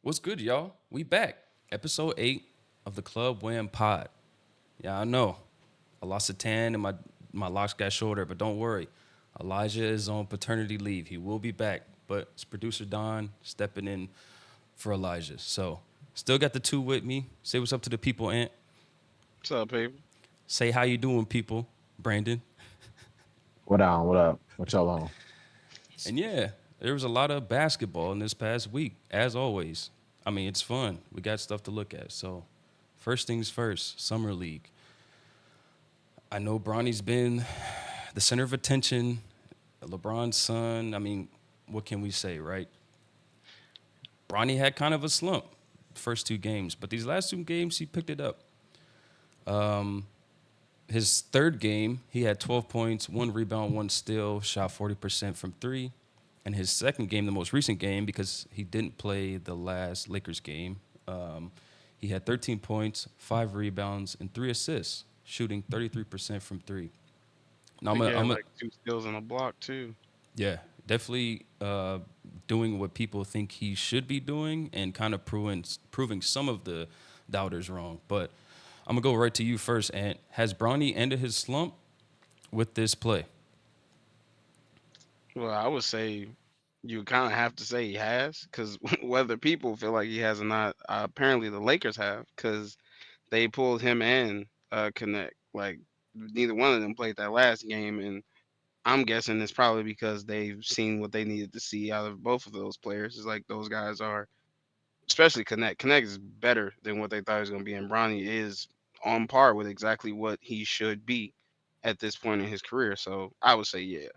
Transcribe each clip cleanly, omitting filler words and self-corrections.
What's good, y'all? We back. Episode 8 of the Club WAM Pod. Yeah, I know. I lost a tan and my locks got shorter, but don't worry. Elijah is on paternity leave. He will be back, but it's producer Don stepping in for Elijah. So, still got the two with me. Say what's up to the people, Ant. What's up, people? Say how you doing, people, Brandon. What on? What up? What y'all on? And yeah, there was a lot of basketball in this past week, as always. I mean, it's fun. We got stuff to look at. So, first things first, Summer League. I know Bronny's been the center of attention, LeBron's son. I mean, what can we say, right? Bronny had kind of a slump first two games, but these last two games he picked it up. Um, his third game, he had 12 points, one rebound, one steal, shot 40% from three. And his second game, the most recent game, because he didn't play the last Lakers game, he had 13 points, five rebounds, and three assists, shooting 33% from three. I Now, think he had I'm a, like two steals in a block too. yeah, definitely doing what people think he should be doing and kind of proving some of the doubters wrong. But I'm gonna go right to you first. And has Bronny ended his slump with this play? Well, I would say you kind of have to say he has, because whether people feel like he has or not, apparently the Lakers have, because they pulled him and Connect. Like neither one of them played that last game, and I'm guessing it's probably because they've seen what they needed to see out of both of those players. It's like those guys are, especially Connect. Connect is better than what they thought he was going to be, and Bronny is on par with exactly what he should be at this point in his career. So I would say, yeah.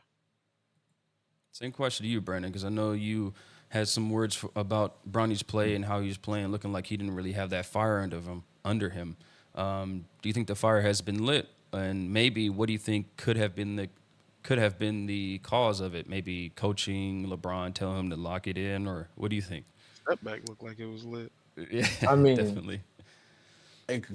Same question to you, Brandon, because I know you had some words about Bronny's play and how he was playing, looking like he didn't really have that fire under him. Do you think the fire has been lit? And maybe what do you think could have been the cause of it? Maybe coaching, LeBron telling him to lock it in, or what do you think? Step back looked like it was lit. Yeah, I mean, definitely.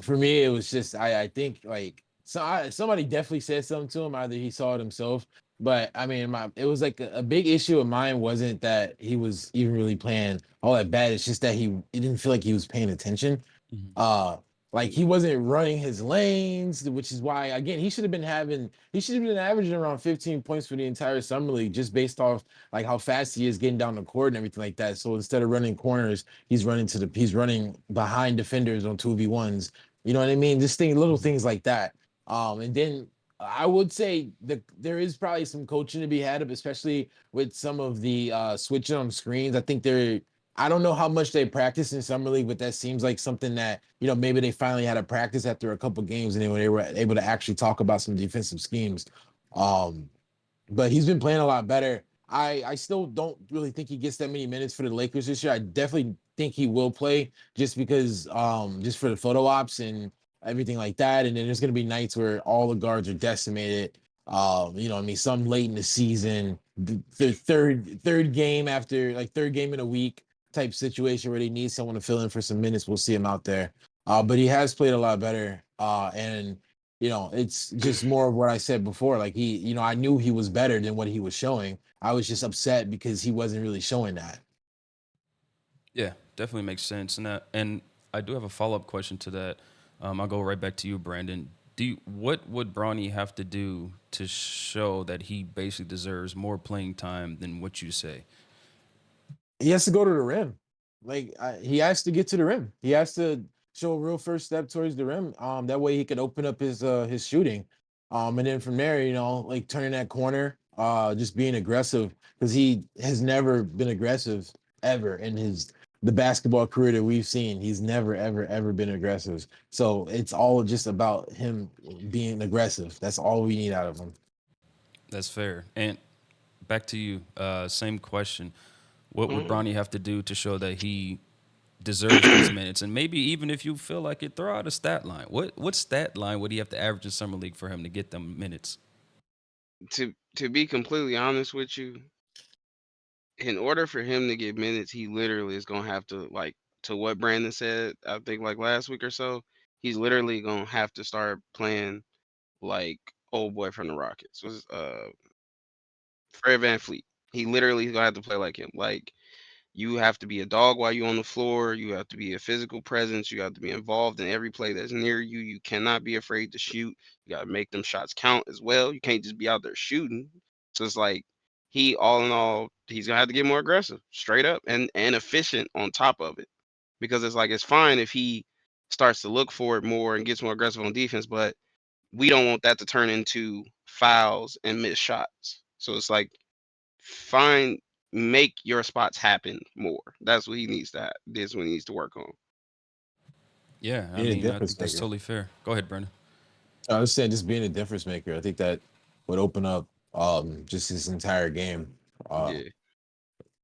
for me, it was just I think like somebody definitely said something to him. Either he saw it himself, but I mean, it was like a big issue of mine wasn't that he was even really playing all that bad. It's just that he didn't feel like he was paying attention. Mhm. Uh, like he wasn't running his lanes, which is why again he should have been averaging around 15 points for the entire summer league just based off like how fast he is getting down the court and everything like that. So instead of running corners, he's running behind defenders on 2v1s. You know what I mean? Just little things like that. And then I would say that there is probably some coaching to be had, especially with some of the switching on screens. I don't know how much they practice in summer league, but that seems like something that maybe they finally had a practice after a couple games, and they were able to actually talk about some defensive schemes. Um, but he's been playing a lot better. I still don't really think he gets that many minutes for the Lakers this year. I definitely think he will play just because just for the photo ops and everything like that. And then there's gonna be nights where all the guards are decimated. I mean, some late in the season, the third game after like third game in a week type situation where they need someone to fill in for some minutes. We'll see him out there. But he has played a lot better. And it's just more of what I said before. Like I knew he was better than what he was showing. I was just upset because he wasn't really showing that. Yeah, definitely makes sense. And I do have a follow up question to that. I'll go right back to you, Brandon. What would Bronny have to do to show that he basically deserves more playing time than what you say? He has to go to the rim. Like he has to get to the rim. He has to show a real first step towards the rim. That way he could open up his shooting. And then from there, like turning that corner, just being aggressive because he has never been aggressive ever in the basketball career that we've seen. He's never ever been aggressive. So it's all just about him being aggressive. That's all we need out of him. That's fair. And back to you. Same question. What would Mhm. Bronny have to do to show that he deserves these minutes? And maybe even if you feel like it, throw out a stat line. What stat line would he have to average in summer league for him to get them minutes? To be completely honest with you, in order for him to get minutes, he literally is gonna have to like to what Brandon said. I think like last week or so, he's literally gonna have to start playing like old boy from the Rockets was Fred Van Fleet. He literally is gonna have to play like him. Like You have to be a dog while you're on the floor. You have to be a physical presence. You have to be involved in every play that's near you. You cannot be afraid to shoot. You got to make them shots count as well. You can't just be out there shooting. So it's like he, all in all, he's gonna have to get more aggressive, straight up, and efficient on top of it. Because it's like it's fine if he starts to look for it more and gets more aggressive on defense, but we don't want that to turn into fouls and missed shots. So it's like find make your spots happen more. That's what he needs to this what he needs to work on. Yeah, I Being a mean difference that's maker. totally fair. Go ahead, Brandon. I was saying just being a difference maker. I think that would open up just his entire game. Uh, Yeah.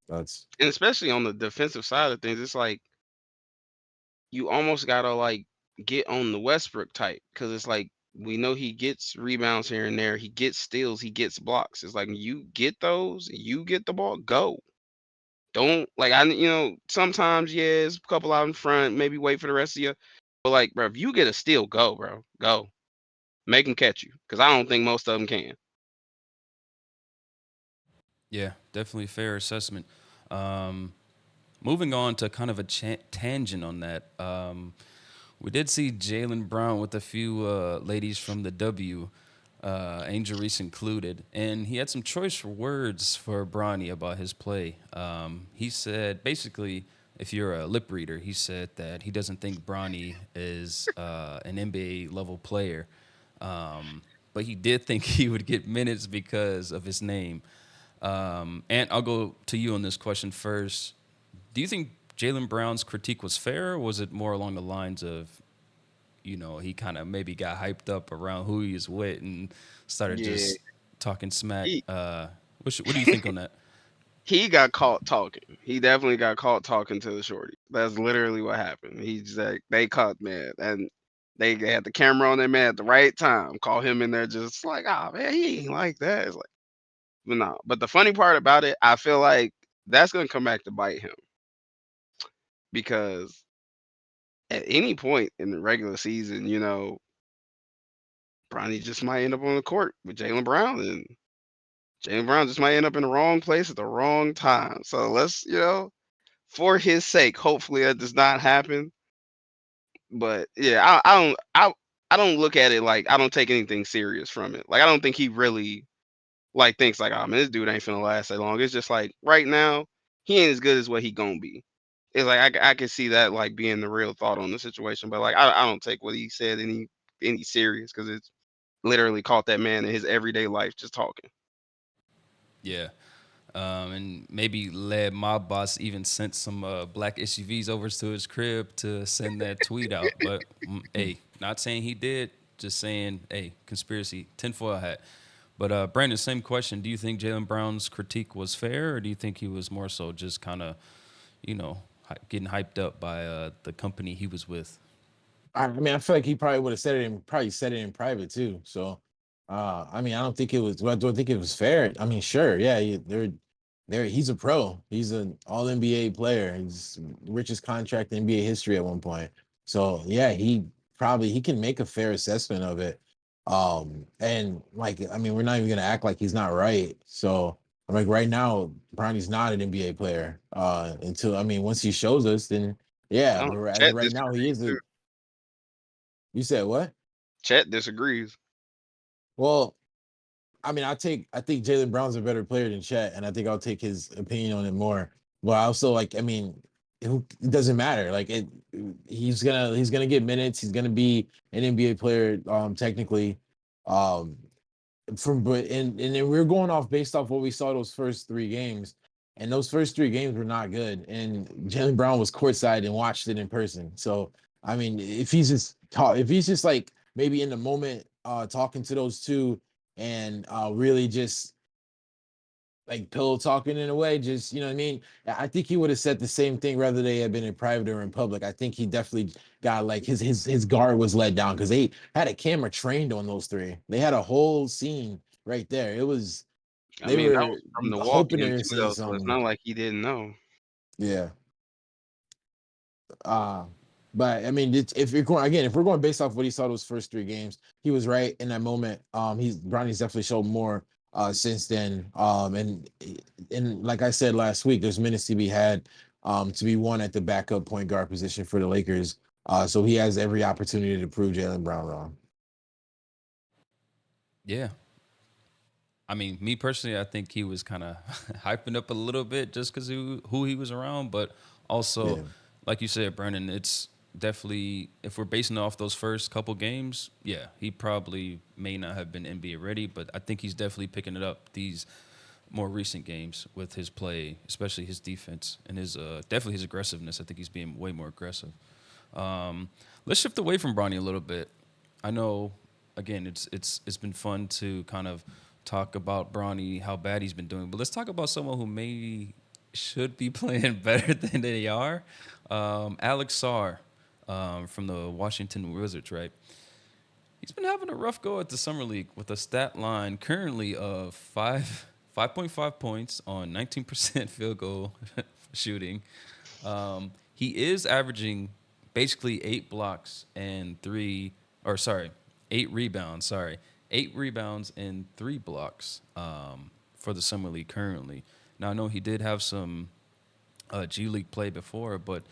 that's And especially on the defensive side of things, it's like you almost gotta like get on the Westbrook type because it's like we know he gets rebounds here and there, he gets steals, he gets blocks. It's like you get those, you get the ball, go. Don't like sometimes yes, a couple out in front, maybe wait for the rest of you. But like, bro, if you get a steal, go, bro, go. Make them catch you because I don't think most of them can. Yeah, definitely fair assessment. Um, Moving on to kind of a tangent on that. We did see Jalen Brown with a few ladies from the W, Angel Reese included, and he had some choice words for Bronny about his play. He said, basically, if you're a lip reader, he said that he doesn't think Bronny is an NBA level player, but he did think he would get minutes because of his name. And I'll go to you on this question first. Do you think Jalen Brown's critique was fair, or was it more along the lines of, he kind of maybe got hyped up around who he is with and started Yeah, just talking smack? he What do you think on that? he got caught talking. He definitely got caught talking to the shorty. That's literally what happened. He's like they caught man, and they had the camera on that man at the right time. Call him in there, just like, oh man, he ain't like that. It's like, but no. But the funny part about it, I feel like that's gonna come back to bite him because at any point in the regular season, Bronny just might end up on the court with Jalen Brown, and Jalen Brown just might end up in the wrong place at the wrong time. So let's, for his sake, hopefully that does not happen. But yeah, I don't look at it like I don't take anything serious from it. Like I don't think he really like thinks like, oh man, this dude ain't finna last that long. It's just like right now he ain't as good as what he gonna be. It's like I can see that like being the real thought on the situation, but like I don't take what he said any serious because it's literally caught that man in his everyday life just talking. Yeah. And maybe led Mob Boss even sent some black SUVs over to his crib to send that tweet out. But hey, not saying he did, just saying, hey, conspiracy, tinfoil hat. But Brandon, same question. Do you think Jalen Brown's critique was fair, or do you think he was more so just kind of, getting hyped up by the company he was with? I mean, I feel like he probably would have said it in private too. So, I mean, I don't think it was. Well, I don't think it was fair. I mean, sure, yeah, they're. He's a pro. He's an All NBA player. He's richest contract in NBA history at one point. So, yeah, he can make a fair assessment of it. And like, I mean, we're not even gonna act like he's not right. So, I'm like, right now, Bronny's not an NBA player. Until I mean, once he shows us, then yeah. Oh, But as of Chet right now, he disagrees is a. too. You said what? Chet disagrees. Well, I mean, I think Jalen Brown's a better player than Chet, and I think I'll take his opinion on it more. But I also like, I mean, it doesn't matter. Like he's gonna get minutes. He's gonna be an NBA player, technically. Um, and then we're going off based off what we saw those first three games, and those first three games were not good. And Jalen Brown was courtside and watched it in person. So I mean, if he's just like maybe in the moment, talking to those two, and really just like pillow talking in a way, just you know what I mean. I think he would have said the same thing whether they had been in private or in public. I think he definitely got like his guard was let down because they had a camera trained on those three. They had a whole scene right there. It was I they mean, that were was from the walk hoping in they were too, seeing though, so it's something. not like he didn't know. Yeah. Uh, but I mean, if we're going based off what he saw those first three games, he was right in that moment. Bronny's definitely showed more since then. And like I said last week, there's minutes to be had, to be won at the backup point guard position for the Lakers. So he has every opportunity to prove Jalen Brown wrong. Yeah. I mean, me personally, I think he was kind of hyping up a little bit just because who he was around. But also, Yeah. like you said, Brandon, it's definitely, if we're basing it off those first couple games, yeah, he probably may not have been NBA ready, but I think he's definitely picking it up these more recent games with his play, especially his defense and his definitely his aggressiveness. I think he's being way more aggressive. Um, let's shift away from Bronny a little bit. I know, again, it's been fun to kind of talk about Bronny, how bad he's been doing, but let's talk about someone who maybe should be playing better than they are. Alex Sarr, from the Washington Wizards, right? He's been having a rough go at the summer league with a stat line currently of 5.5 points on 19% field goal shooting. He is averaging basically 8 blocks and eight rebounds. Sorry, 8 rebounds and 3 blocks, for the summer league currently. Now I know he did have some G League play before, but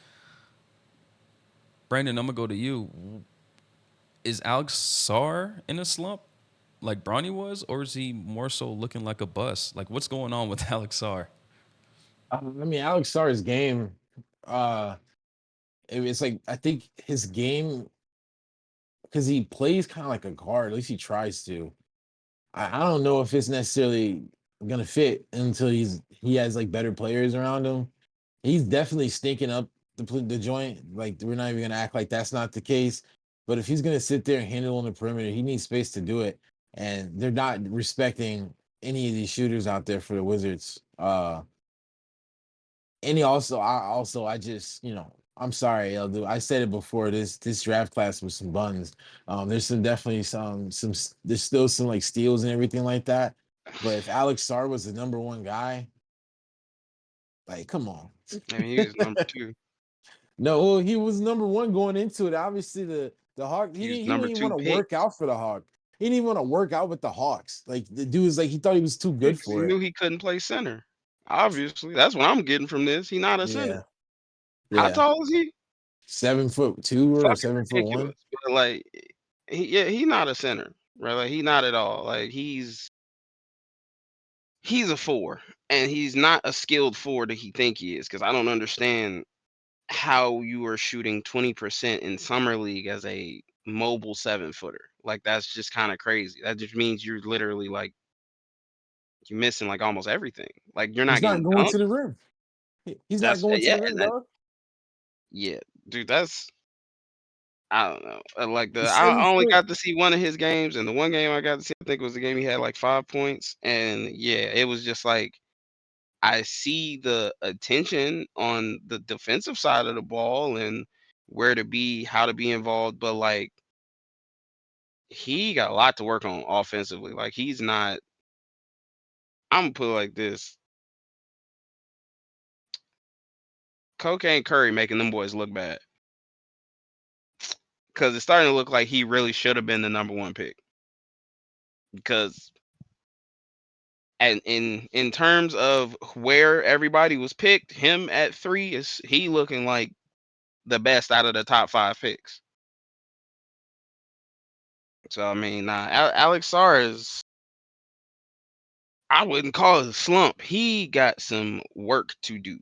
Brandon, I'm gonna go to you. Is Alex Sarr in a slump like Bronny was, or is he more so looking like a bust? Like, what's going on with Alex Sarr? I mean, Alex Sarr's game, uh, it's like I think his game, because he plays kind of like a guard. At least he tries to. I don't know if it's necessarily gonna fit until he has like better players around him. He's definitely stinking up the joint. Like we're not even gonna act like that's not the case. But if he's gonna sit there and handle on the perimeter, he needs space to do it. And they're not respecting any of these shooters out there for the Wizards. And I just, I'm sorry, Eldo. I said it before. This draft class was some buns. There's definitely there's still some like steals and everything like that. But if Alex Sarr was the number one guy, like, come on. I mean, he was number two. No, well, he was number one going into it. Obviously, the Hawk. He was He didn't number even two want to pick. work out for the Hawk. He didn't even want to work out with the Hawks. Like the dude was like he thought he was too Yeah, good 'cause he for it. knew he couldn't play center. Obviously, that's what I'm getting from this. He not a center. Yeah, How yeah. tall is he? 7'2" or Fucking 7'1". ridiculous. But like, he not a center, right? Like, he not at all. Like, he's a four, and he's not a skilled four that he think he is. Because I don't understand how you are shooting 20% in summer league as a mobile 7 footer. Like, that's just kind of crazy. That just means you're literally like you're missing like almost everything. Like, you're He's not not getting going dunked. to the rim. He's not That's going to yeah, the rim, and that dog. yeah, dude. That's I don't know. Like He's I seven only foot. got to see one of his games, and the one game I got to see, I think it was the game he had like 5 points, and yeah, it was just like I see the attention on the defensive side of the ball and where to be, how to be involved, but like he got a lot to work on offensively. Like he's not. I'm gonna put it like this: Cocaine Curry making them boys look bad because it's starting to look like he really should have been the number one pick because and in terms of where everybody was picked, him at 3 is he looking like the best out of the top 5 picks. So I mean, Alex Sarr is I wouldn't call it a slump. He got some work to do.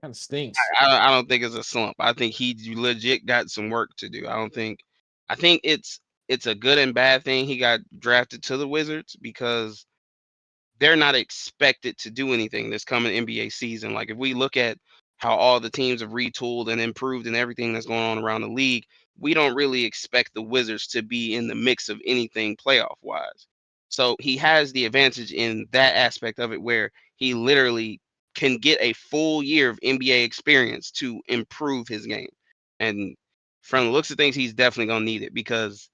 Kind of stinks. I don't think it's a slump. I think he legit got some work to do. I think it's a good and bad thing he got drafted to the Wizards because they're not expected to do anything this coming NBA season. Like if we look at how all the teams have retooled and improved and everything that's going on around the league, we don't really expect the Wizards to be in the mix of anything playoff wise. So he has the advantage in that aspect of it where he literally can get a full year of NBA experience to improve his game. And from the looks of things, he's definitely gonna need it because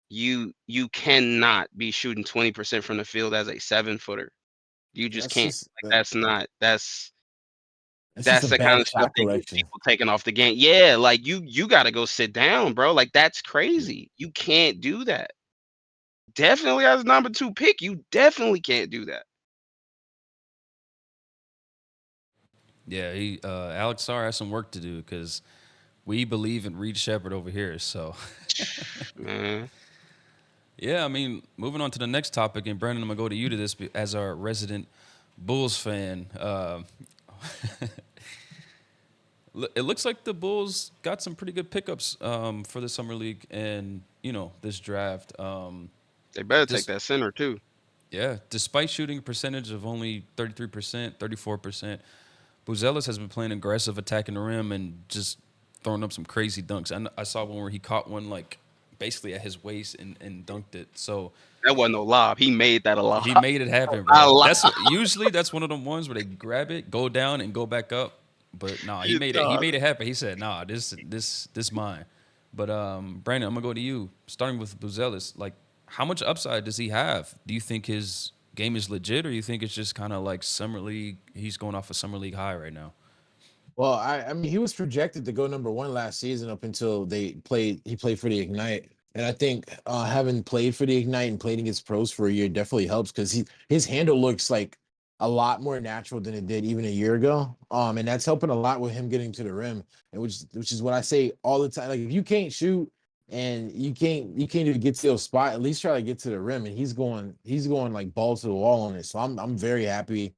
you cannot be shooting 20% from the field as a 7 footer. You just That's can't. just Like that's not that's just that's a the kind bad of stuff shot that gets collection. people taken off the game. Yeah, like you gotta go sit down, bro. Like that's crazy. You can't do that. definitely as number 2 pick, you definitely can't do that. Yeah, Alex Sarr has some work to do because we believe in Reed Shepard over here. So, Man, yeah, I mean, moving on to the next topic, and Brandon, I'm gonna go to you to this as our resident Bulls fan. It looks like the Bulls got some pretty good pickups for the summer league and this draft. they better take This that center too. Yeah, despite shooting a percentage of only 33%, 34%, Buzelis has been playing aggressive, attacking the rim, and just throwing up some crazy dunks. I saw one where he caught one like basically at his waist and dunked it. So That wasn't no lob. He made that a lob. he made it happen, A bro. lob. Usually that's one of them ones where they grab it, go down, and go back up. But nah, he made it. He Dog. made it happen. He said, "Nah, this mine." But Brandon, I'm gonna go to you. Starting with Buzelis, like, how much upside does he have? Do you think his game is legit, or you think it's just kind of like summer league? He's going off a summer league high right now. Well, I mean, he was projected to go number one last season up until he played for the Ignite. And I think having played for the Ignite and played against pros for a year definitely helps because his handle looks like a lot more natural than it did even a year ago. And that's helping a lot with him getting to the rim. And which is what I say all the time. Like if you can't shoot and you can't even get to your spot, at least try to get to the rim. And he's going like balls to the wall on it. So I'm very happy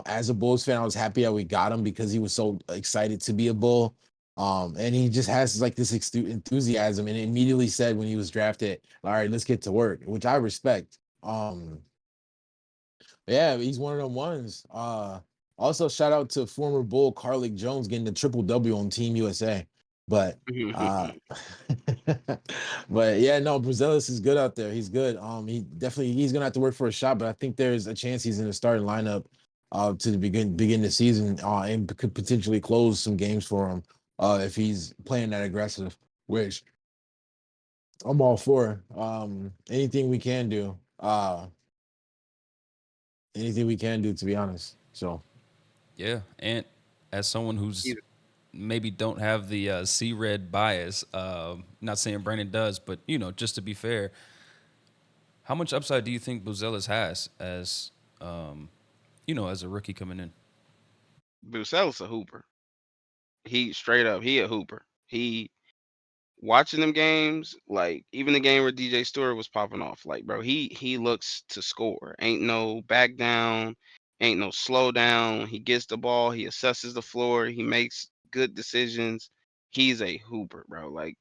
as a Bulls fan, I was happy that we got him because he was so excited to be a Bull. And he just has like this enthusiasm, and immediately said when he was drafted, "All right, let's get to work," which I respect. Yeah, he's one of them ones. Also, shout out to former Bull Carlick Jones getting the triple W on Team USA. But uh, but yeah, no, Buzelis is good out there. He's good. He's gonna have to work for a shot, but I think there's a chance he's in the starting lineup to the begin the season and could potentially close some games for him if he's playing that aggressive, which I'm all for. Anything we can do. Anything we can do, to be honest. So Yeah, and as someone who's He's maybe don't have the C red bias, not saying Brandon does, but just to be fair, how much upside do you think Buzelis has as a rookie coming in? Buzelis a hooper. He straight up, he a hooper. He watching them games, like even the game where DJ Stewart was popping off, like bro, he looks to score. Ain't no back down, ain't no slow down. He gets the ball, he assesses the floor, he makes good decisions. He's a hooper, bro. Like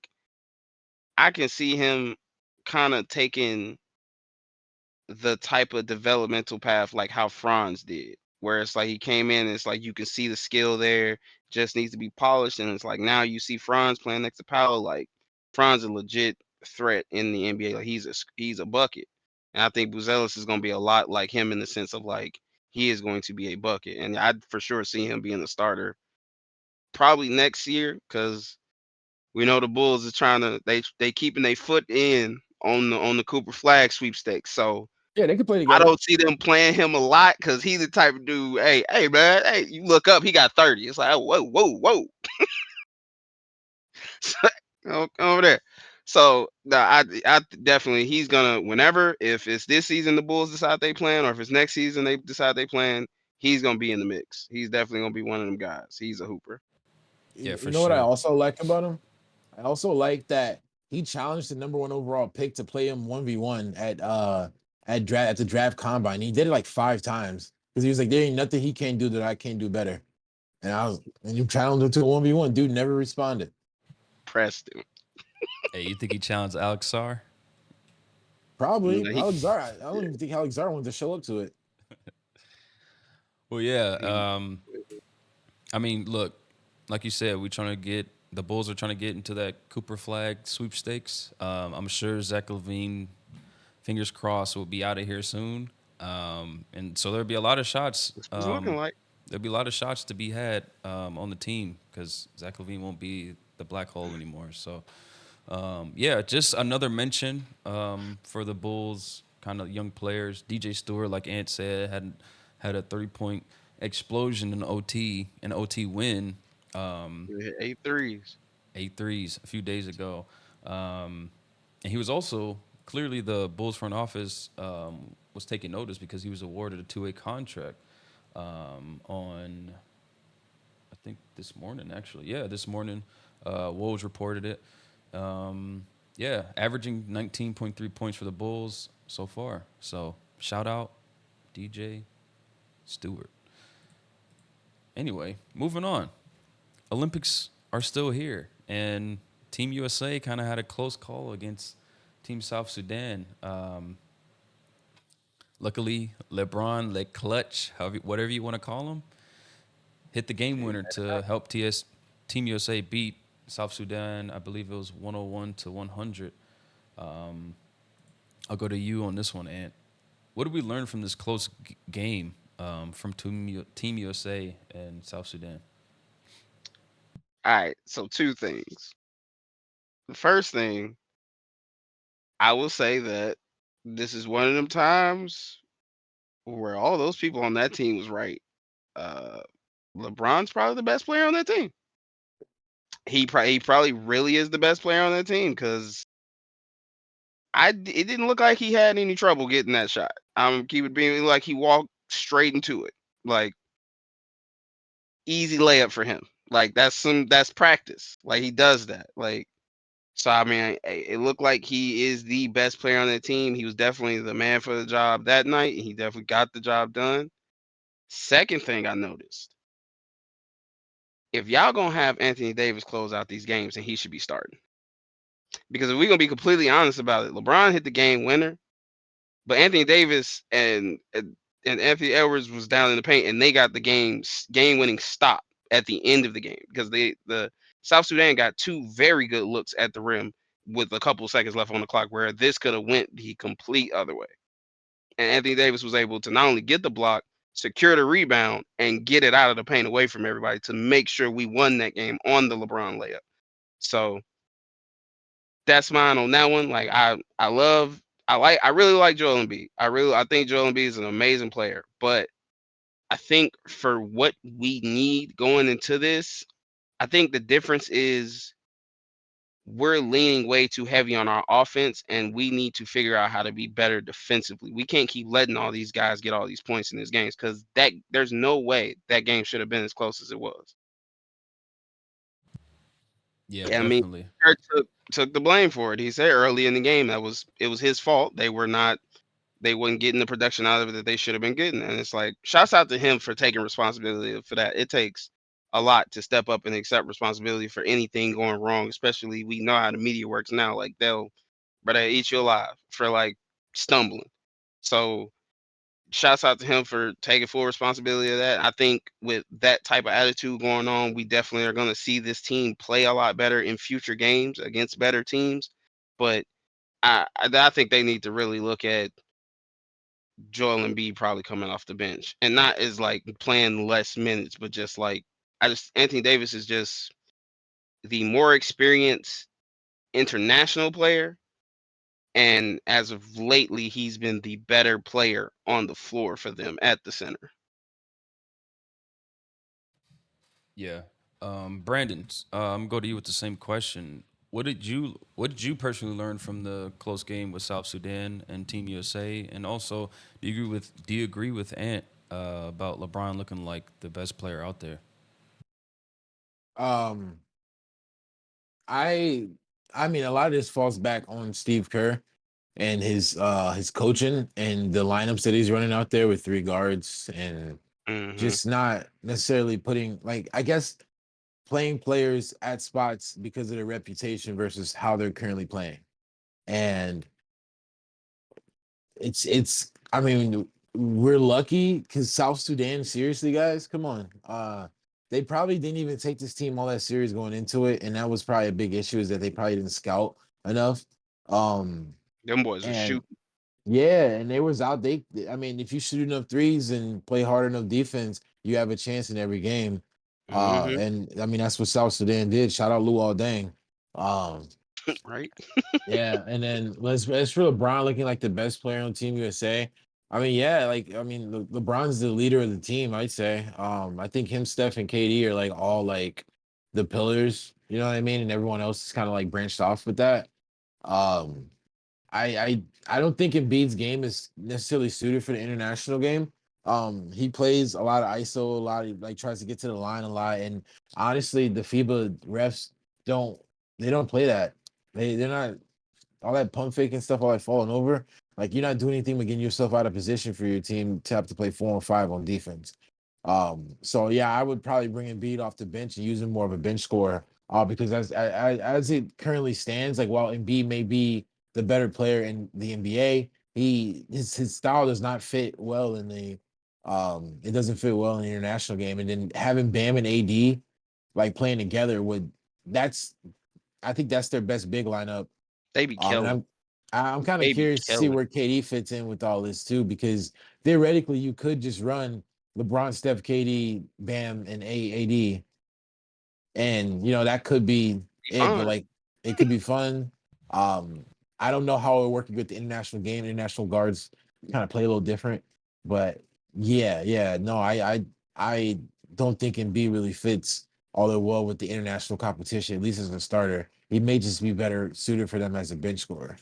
I can see him kind of taking the type of developmental path like how Franz did, where it's like he came in and it's like you can see the skill there, just needs to be polished. And it's like now you see Franz playing next to Powell, like Franz a legit threat in the NBA. Like he's a bucket. And I think Buzelis is gonna be a lot like him in the sense of like he is going to be a bucket. And I'd for sure see him being the starter probably next year because we know the Bulls is trying to they keeping their foot in on the Cooper Flag sweepstakes. So yeah, they could play I together. don't see them playing him a lot because he's the type of dude. Hey, man. Hey, you look up, he got 30. It's like, oh, whoa, whoa, whoa. Over there. So no, I definitely he's gonna whenever if it's this season the Bulls decide they plan or if it's next season they decide they plan, he's gonna be in the mix. He's definitely gonna be one of them guys. He's a hooper. Yeah, You for know what I sure. also like about him? I also like that he challenged the number one overall pick to play him 1v1 at the draft combine. He did it like 5 times because he was like, there ain't nothing he can't do that I can't do better. And you challenged him to a 1v1. Dude never responded. Preston. Hey, you think he challenged Alex Sarr? Probably. No, Alex Zara. I don't even think Alex Zara wanted to show up to it. Well, yeah. he- I mean, look, like you said, the Bulls are trying to get into that Cooper Flag sweepstakes. I'm sure Zach LaVine, fingers crossed, will be out of here soon. And so there'll be a lot of shots. that's what it's looking like. There'll be a lot of shots to be had on the team because Zach LaVine won't be the black hole anymore. So, yeah, just another mention for the Bulls, kind of young players. DJ Stewart, like Ant said, had a 30-point explosion in an OT win. He hit 8 threes. 8 threes a few days ago. And he was also clearly the Bulls front office was taking notice because he was awarded a two-way contract on, I think this morning actually. Yeah, this morning, Woj reported it. Yeah, averaging 19.3 points for the Bulls so far. So shout out DJ Stewart. Anyway, moving on. Olympics are still here, and Team USA kind of had a close call against Team South Sudan. Luckily, LeBron, Le Clutch, whatever you want to call him, hit the game winner to help Team USA beat South Sudan. I believe it was 101 to 100. I'll go to you on this one, Ant. What did we learn from this close game from Team USA and South Sudan? All right, so two things. The first thing, I will say that this is one of them times where all those people on that team was right. Uh, LeBron's probably the best player on that team. He probably really is the best player on that team because it didn't look like he had any trouble getting that shot. Keep it being like he walked straight into it, like easy layup for him. Like that's practice. Like he does that. Like so. I mean, it looked like he is the best player on that team. He was definitely the man for the job that night. He definitely got the job done. Second thing I noticed, if y'all gonna have Anthony Davis close out these games, then he should be starting. Because if we're gonna be completely honest about it, LeBron hit the game winner, but Anthony Davis and Anthony Edwards was down in the paint, and they got the game winning stop at the end of the game because the South Sudan got two very good looks at the rim with a couple of seconds left on the clock, where this could have went the complete other way. And Anthony Davis was able to not only get the block, secure the rebound, and get it out of the paint away from everybody to make sure we won that game on the LeBron layup. So that's mine on that one. Like I really like Joel Embiid. I think Joel Embiid is an amazing player, but I think for what we need going into this, I think the difference is we're leaning way too heavy on our offense, and we need to figure out how to be better defensively. We can't keep letting all these guys get all these points in these games because there's no way that game should have been as close as it was. Yeah, I mean, definitely. Kerr took the blame for it. He said early in the game it was his fault. They weren't getting the production out of it that they should have been getting. And it's like, shouts out to him for taking responsibility for that. It takes a lot to step up and accept responsibility for anything going wrong, especially we know how the media works now. Like they'll eat you alive for like stumbling. So shouts out to him for taking full responsibility of that. I think with that type of attitude going on, we definitely are going to see this team play a lot better in future games against better teams. But I think they need to really look at Joel Embiid probably coming off the bench and not as like playing less minutes, but just like Anthony Davis is just the more experienced international player. And as of lately, he's been the better player on the floor for them at the center. Yeah. Brandon, I'm going to you with the same question. What did you personally learn from the close game with South Sudan and Team USA? And also, do you agree with Ant about LeBron looking like the best player out there? Um, I I mean a lot of this falls back on Steve Kerr and his coaching and the lineups that he's running out there with three guards and Hmm. just not necessarily putting like I guess playing players at spots because of their reputation versus how they're currently playing. And it's I mean we're lucky because South Sudan, seriously, guys, come on. They probably didn't even take this team all that serious going into it, and that was probably a big issue is that they probably didn't scout enough. Um Them boys are and shooting. yeah, and they was out. I mean, if you shoot enough threes and play hard enough defense, you have a chance in every game. Hmm. And I mean that's what South Sudan did. Shout out Luol Deng. Um, Right? yeah, and then let's for LeBron looking like the best player on Team USA. I mean, yeah, like I mean, LeBron's the leader of the team. I'd say. I think him, Steph, and KD are like all like the pillars. You know what I mean? And everyone else is kind of like branched off with that. Um, I don't think Embiid's game is necessarily suited for the international game. He plays a lot of ISO, a lot of like tries to get to the line a lot, and honestly, the FIBA refs don't they don't play that. They're not all that pump fake and stuff, all that falling over. Like you're not doing anything but getting yourself out of position for your team to have to play 4-on-5 on defense. So yeah, I would probably bring Embiid off the bench and use him more of a bench scorer. Because as it currently stands, like while Embiid may be the better player in the NBA, his style does not fit well in the it doesn't fit well in the international game. And then having Bam and AD like playing together would that's I think that's their best big lineup. They be And killing. I'm kind of They be curious to see killing. where KD fits in with all this too, because theoretically you could just run LeBron, Steph, KD, Bam, and AD, and that could be Be it. But fine. like, it could be fun. Um, I don't know how it working with the international game. International guards kind of play a little different, but yeah, no, I don't think Embiid really fits all that well with the international competition, at least as a starter. He may just be better suited for them as a bench scorer.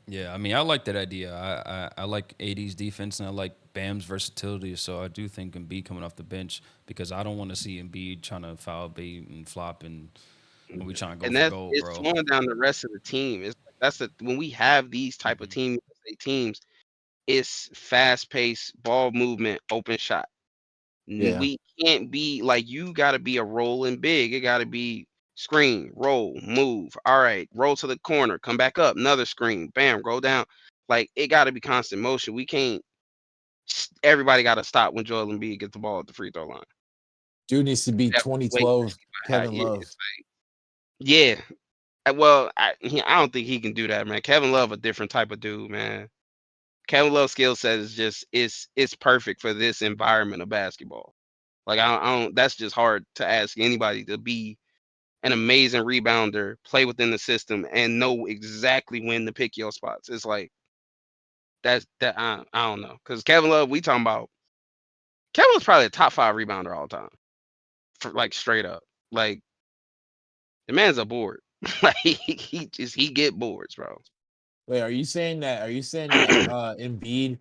Yeah, I mean, I like that idea. I like AD's defense and I like Bam's versatility. So I do think Embiid coming off the bench because I don't want to see Embiid trying to foul bait and flop and when we trying to go And for that's gold, it's bro. slowing down the rest of the team. It's like that's the when we have these type of Hmm. teams, it's fast paced ball movement, open shot. Yeah. We can't be like you got to be a rolling big. It got to be screen, roll, move. All right, roll to the corner, come back up, another screen, bam, go down. Like it got to be constant motion. We can't. Everybody got to stop when Joel Embiid gets the ball at the free throw line. Dude needs to be That way 2012 Kevin yeah, Love. yeah. Well, I don't think he can do that, man. Kevin Love a different type of dude, man. Kevin Love's skill set is just it's perfect for this environment of basketball. Like I don't that's just hard to ask anybody to be an amazing rebounder, play within the system, and know exactly when to pick your spots. It's like I don't know because Kevin Love, we talking about Kevin was probably a top 5 rebounder all time, for like straight up. Like the man's a board. Like he get boards, bro. Wait, are you saying that Embiid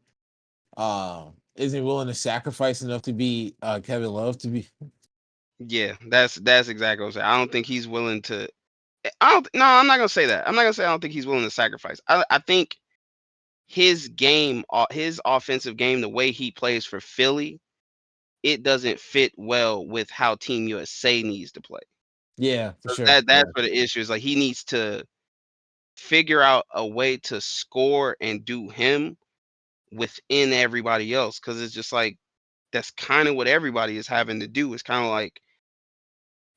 isn't willing to sacrifice enough to be Kevin Love to be Yeah, that's exactly what I'm saying. I don't think he's willing to. I don't. No, I'm not gonna say that. I'm not gonna say I don't think he's willing to sacrifice. I think his game, his offensive game, the way he plays for Philly, it doesn't fit well with how Team USA needs to play. Yeah, for So sure. that's where the issue is. Like he needs to figure out a way to score and do him within everybody else, because it's just like that's kind of what everybody is having to do. It's kind of like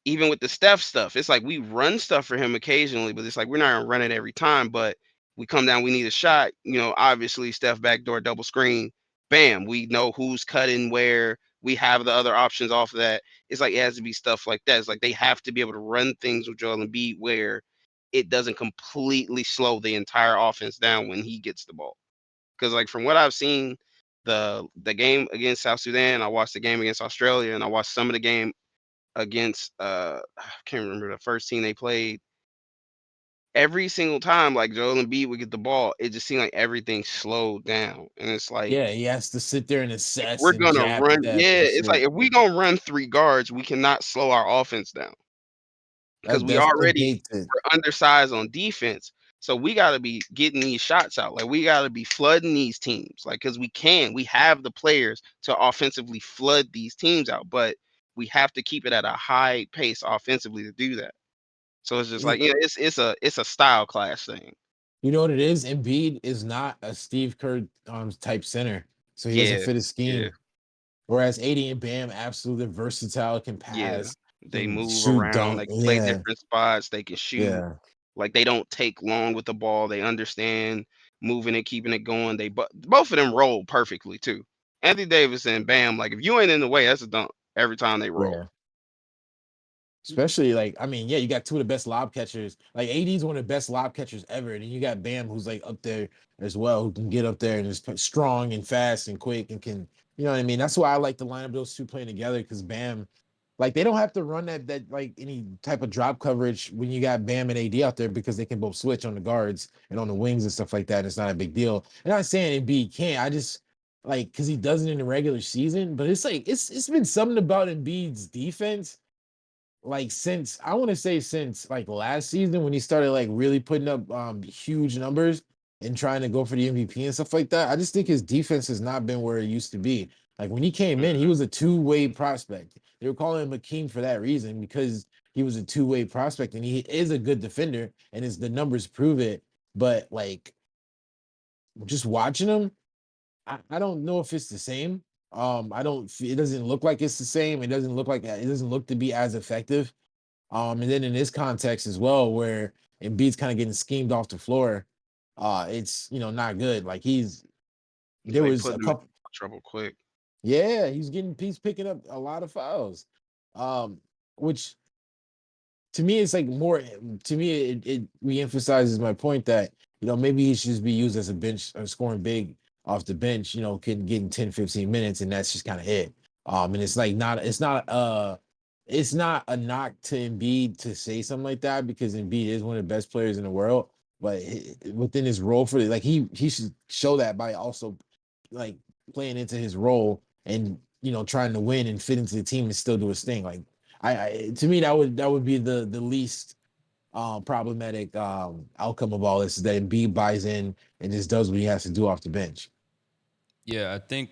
even with the Steph stuff, it's like we run stuff for him occasionally, but it's like we're not gonna run it every time. But we come down, we need a shot. Obviously Steph backdoor double screen, bam. We know who's cutting where. We have the other options off of that. It's like it has to be stuff like that. It's like they have to be able to run things with Joel Embiid where it doesn't completely slow the entire offense down when he gets the ball. Because like from what I've seen, the game against South Sudan, I watched the game against Australia, and I watched some of the game against I can't remember the first team they played. Every single time, like Joel Embiid would get the ball, it just seemed like everything slowed down. And it's like Yeah, he has to sit there and if assess we're and gonna jab run, step yeah, and it's like shit. if we gonna run 3 guards, we cannot slow our offense down because we That's already negated. we're undersized on defense. So we gotta be getting these shots out. Like we gotta be flooding these teams. Like because we have the players to offensively flood these teams out, but we have to keep it at a high pace offensively to do that. So it's just You, like, it's a style clash thing. you know what it is? Embiid is not a Steve Kerr type center, so he doesn't Yeah, fit his yeah, scheme. Whereas AD and Bam, absolutely versatile, can yeah. pass, They can move shoot, around, dunk. they can play Yeah, different spots, they can shoot. yeah. Like they don't take long with the ball. They understand moving and keeping it going. Both of them roll perfectly too. Anthony Davis and Bam, like if you ain't in the way, that's a dunk every time they roll. Yeah. Especially like, I mean, yeah, you got two of the best lob catchers. Like AD is one of the best lob catchers ever. And then you got Bam, who's like up there as well, who can get up there and is strong and fast and quick and can, you know what I mean? That's why I like the lineup of those two playing together because Bam, Like they don't have to run that like any type of drop coverage when you got Bam and AD out there because they can both switch on the guards and on the wings and stuff like that. It's not a big deal. And I'm not saying Embiid can't. I just like because he does it in the regular season, but it's like it's been something about Embiid's defense like since I want to say since like last season when he started like really putting up huge numbers and trying to go for the MVP and stuff like that. I just think his defense has not been where it used to be. Like when he came in, he was a two-way prospect. They were calling him a king for that reason because he was a two-way prospect and he is a good defender and his the numbers prove it. But like just watching him, I don't know if it's the same. I don't. It doesn't look like it's the same. It doesn't look to be as effective. And then in this context as well, where Embiid's kind of getting schemed off the floor, it's not good. Like there They was put a him in couple, trouble quick. yeah, he's picking up a lot of fouls, which to me it's like more to me it re-emphasizes my point that maybe he should just be used as a bench scoring big off the bench, can get in 10 15 minutes and that's just kind of it. And it's like it's not a knock to Embiid to say something like that because Embiid is one of the best players in the world, but within his role for like he should show that by also like playing into his role and trying to win and fit into the team and still do his thing. Like I to me that would be the least problematic outcome of all this is that Embiid buys in and just does what he has to do off the bench. Yeah, I think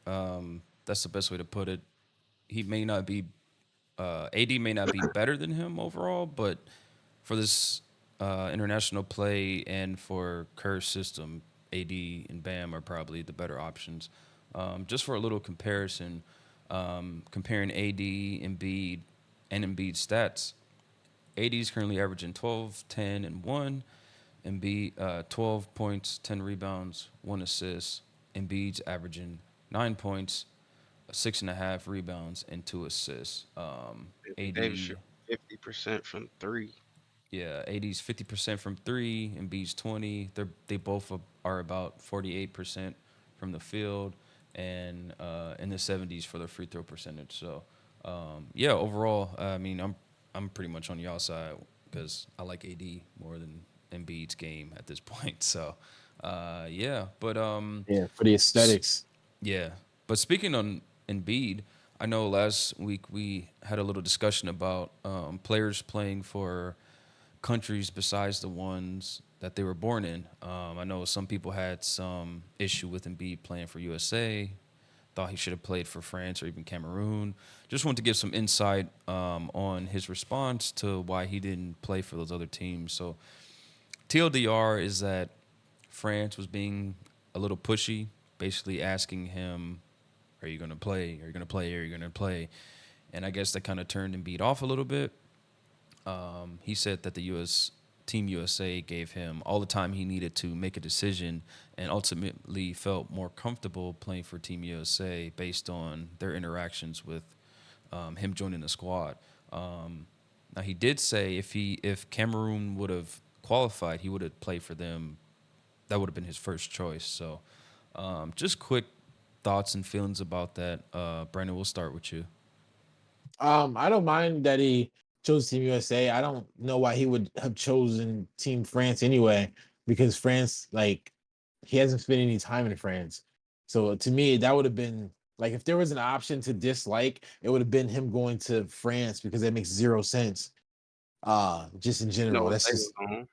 that's the best way to put it. He may not be AD may not be better than him overall, but for this international play and for Kerr's system, AD and Bam are probably the better options. Just for a little comparison, comparing AD, Embiid, and Embiid's stats, AD is currently averaging 12, 10, and 1. Embiid, 12 points, 10 rebounds, 1 assist. Embiid's averaging 9 points, 6.5 rebounds, and 2 assists. They shoot AD, 50% from three. yeah, AD's 50% from three, Embiid's 20. They both are about 48% from the field, and in the 70s for their free throw percentage. So, yeah, overall, I mean, I'm pretty much on y'all side because I like AD more than Embiid's game at this point. So, yeah, but Yeah, for the s- aesthetics. yeah. But speaking on Embiid, I know last week we had a little discussion about players playing for countries besides the ones that they were born in. I know some people had some issue with Embiid playing for USA, thought he should have played for France or even Cameroon. Just wanted to give some insight on his response to why he didn't play for those other teams. So TLDR is that France was being a little pushy, basically asking him, "Are you going to play? Are you going to play? Are you going to play?" And I guess that kind of turned Embiid off a little bit. He said that the U.S. Team USA gave him all the time he needed to make a decision, and ultimately felt more comfortable playing for Team USA based on their interactions with him joining the squad. Now he did say if Cameroon would have qualified, he would have played for them. That would have been his first choice. So, just quick thoughts and feelings about that. Brandon, we'll start with you. I don't mind that he chose Team USA. I don't know why he would have chosen Team France anyway, because France, like, he hasn't spent any time in France. So to me, that would have been like if there was an option to dislike, it would have been him going to France because that makes zero sense. Just in You know general. what That's they was just on?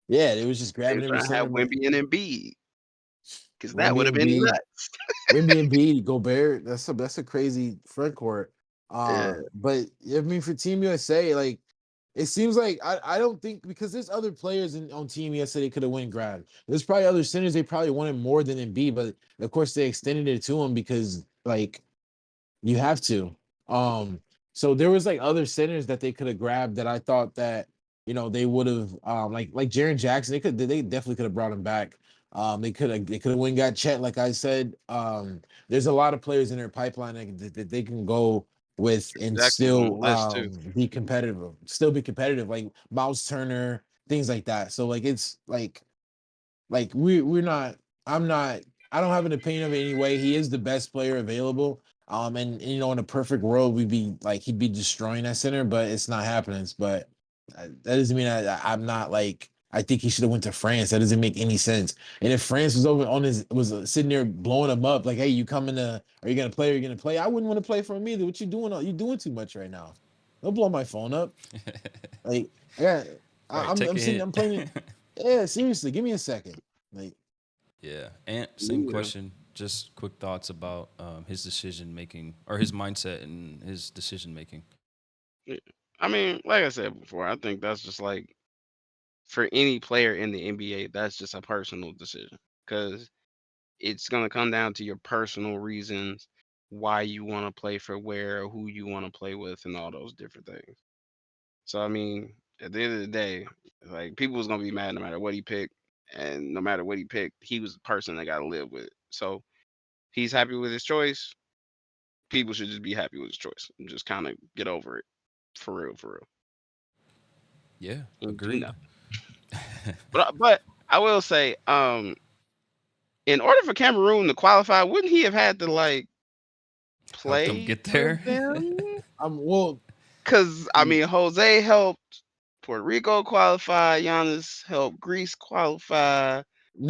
yeah, it was just They grabbing was every trying to have center. But Wimby and Embiid because that would Wemby have and been B, nuts. Wemby and B, Gobert. That's a crazy front court. Yeah, But I mean for Team USA, like it seems like I don't think because there's other players on Team USA they could have went and grabbed. There's probably other centers they probably wanted more than Embiid, but of course they extended it to him because like you have to. So there was like other centers that they could have grabbed that I thought that they would have like Jaren Jackson. They definitely could have brought him back. They could have went and got Chet, like I said. There's a lot of players in their pipeline that they can go with and Jackson's on the still list too. be competitive, like Mouse Turner, things like that. So like it's like we're not I'm not I don't have an opinion of it anyway. He is the best player available. And you know, in a perfect world, we'd be like he'd be destroying that center, but it's not happening. But that doesn't mean I'm not like I think he should have went to France. That doesn't make any sense. And if France was over on his was sitting there blowing him up, like, hey, you coming to? Are you gonna play? Are you gonna play? I wouldn't want to play for him either. What you doing? You doing too much right now. Don't blow my phone up. Like, yeah, Right, take I'm a sitting. hit. I'm playing. Yeah, seriously, give me a second. Like, Yeah, and same Yeah. question. Just quick thoughts about his decision making or his mindset and his decision making. Yeah. I mean, like I said before, I think that's just like for any player in the NBA, that's just a personal decision because it's gonna come down to your personal reasons why you want to play for where, or who you want to play with, and all those different things. So I mean, at the end of the day, like people was gonna be mad no matter what he picked, and no matter what he picked, he was the person that got to live with it. So he's happy with his choice. People should just be happy with his choice and just kind of get over it, for real, for Yeah, real. And do agreed. nothing. But I will say, in order for Cameroon to qualify, wouldn't he have had to like Help them play get for there. them? well, Because I mean, Jose helped Puerto Rico qualify. Giannis helped Greece qualify.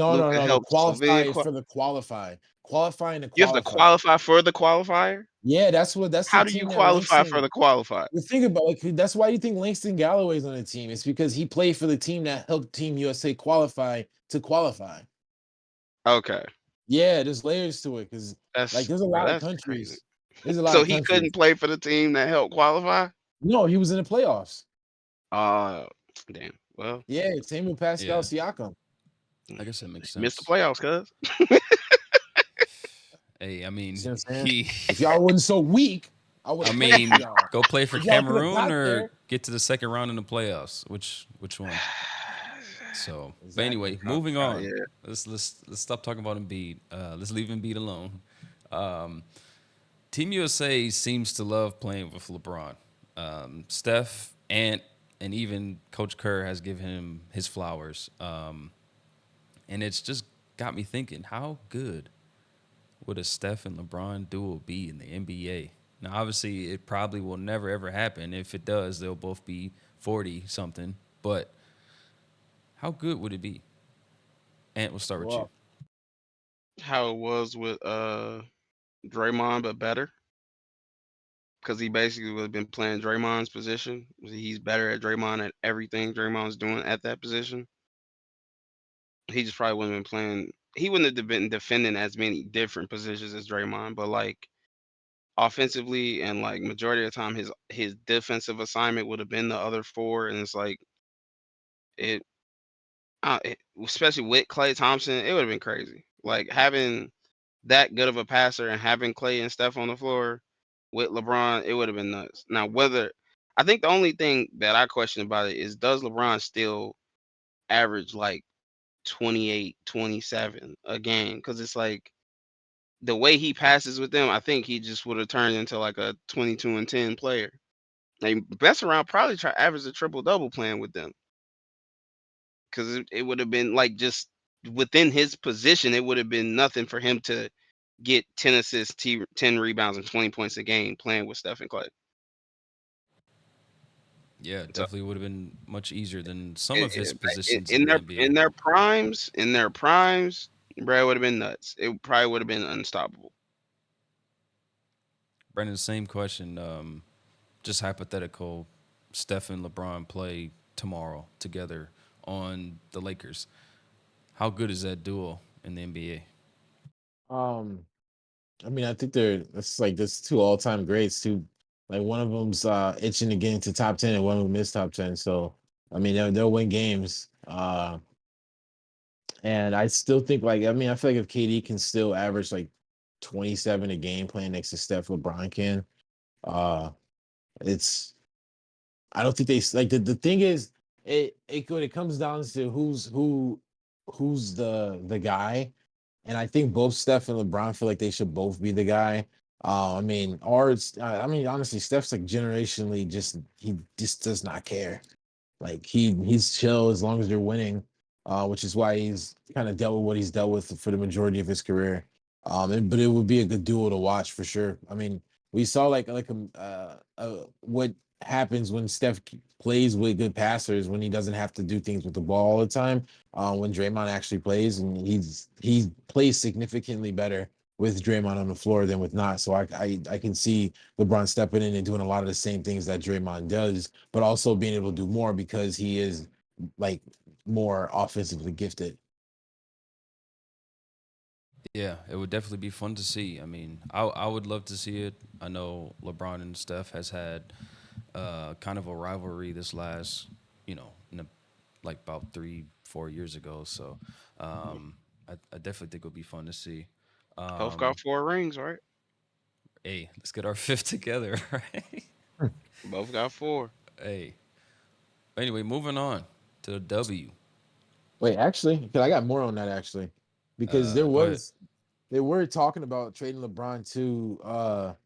Luca no. The helped Slovenia. qualify for the qualify, qualifying to You have to qualify. qualify for the qualifier. Yeah, that's the How do you team that qualify for Langston. the qualifier? You think about like that's why you think Langston Galloway's on the team. It's because he played for the team that helped Team USA qualify to qualify. Okay, Yeah, there's layers to it because like that's there's a bro, lot of that's crazy. countries. There's a lot So of he couldn't countries. play for the team that helped qualify. No, he was in the playoffs. Uh, damn. Well, Yeah, same with Pascal Yeah, Siakam. I guess that makes missed the sense. playoffs, cuz. Hey, I You mean, see what I'm saying? he. If y'all wasn't so weak, I would I have played for mean, y'all. go play for If y'all could have Cameroon got or there. get to the second round in the playoffs. Which one? So, but Exactly. anyway, moving on. Yeah. Let's stop talking about Embiid. Let's leave Embiid alone. Um, Team USA seems to love playing with LeBron. Steph and even Coach Kerr has given him his flowers. And it's just got me thinking, how good would a Steph and LeBron duo be in the NBA? Now, obviously, it probably will never ever happen. If it does, they'll both be 40 something. But how good would it be? Ant, we'll start with you. Well, How it was with Draymond, but better. Because he basically would have been playing Draymond's position. He's better at Draymond at everything Draymond's doing at that position. He just probably wouldn't have been playing. He wouldn't have been defending as many different positions as Draymond, but like offensively and like majority of the time, his defensive assignment would have been the other four, and it's like it, especially with Clay Thompson, it would have been crazy. Like having that good of a passer and having Clay and Steph on the floor with LeBron, it would have been nuts. Now, whether I think the only thing that I question about it is does LeBron still average like 28, 27 a game? Because it's like the way he passes with them, I think he just would have turned into like a 22 and 10 player. Like best around probably try average a triple double playing with them because it would have been like just within his position, it would have been nothing for him to get 10 assists, 10 rebounds, and 20 points a game playing with Steph and Clay. Yeah, So definitely would have been much easier than some it, of his it, positions in the NBA. in their primes, bro, it would have been nuts. It probably would have been unstoppable. Brendan, same question. Just hypothetical. Steph and LeBron play tomorrow together on the Lakers. How good is that duo in the NBA? um, I mean, I think that's like this two all time greats. Two, like one of them's itching to get into top 10, and one of them is top 10. So I mean, they'll win games. And I still think like I mean, I feel like if KD can still average like 27 a game playing next to Steph, LeBron can. Uh, it's I don't think they like the thing is it when it comes down to who's the guy, and I think both Steph and LeBron feel like they should both be the guy. I mean, or it's I mean honestly, Steph's like generationally just he just does not care. Like he's chill as long as they're winning, which is why he's kind of dealt with what he's dealt with for the majority of his career. But it would be a good duo to watch for sure. I mean, we saw what happens when plays with good passers when he doesn't have to do things with the ball all the time. When Draymond actually plays, and he plays significantly better with Draymond on the floor than with not. So I can see LeBron stepping in and doing a lot of the same things that Draymond does, but also being able to do more because he is like more offensively gifted. Yeah, it would definitely be fun to see. I mean, I would love to see it. I know LeBron and Steph has had kind of a rivalry this last, in like about 3 4 years ago. So I definitely think it would be fun to see. Both got Um, 4 rings, right? hey, let's get our fifth together, right? Both got four. Hey. Anyway, moving on to the W. Wait, actually, because I got more on that actually, because Go ahead. they were talking about trading LeBron to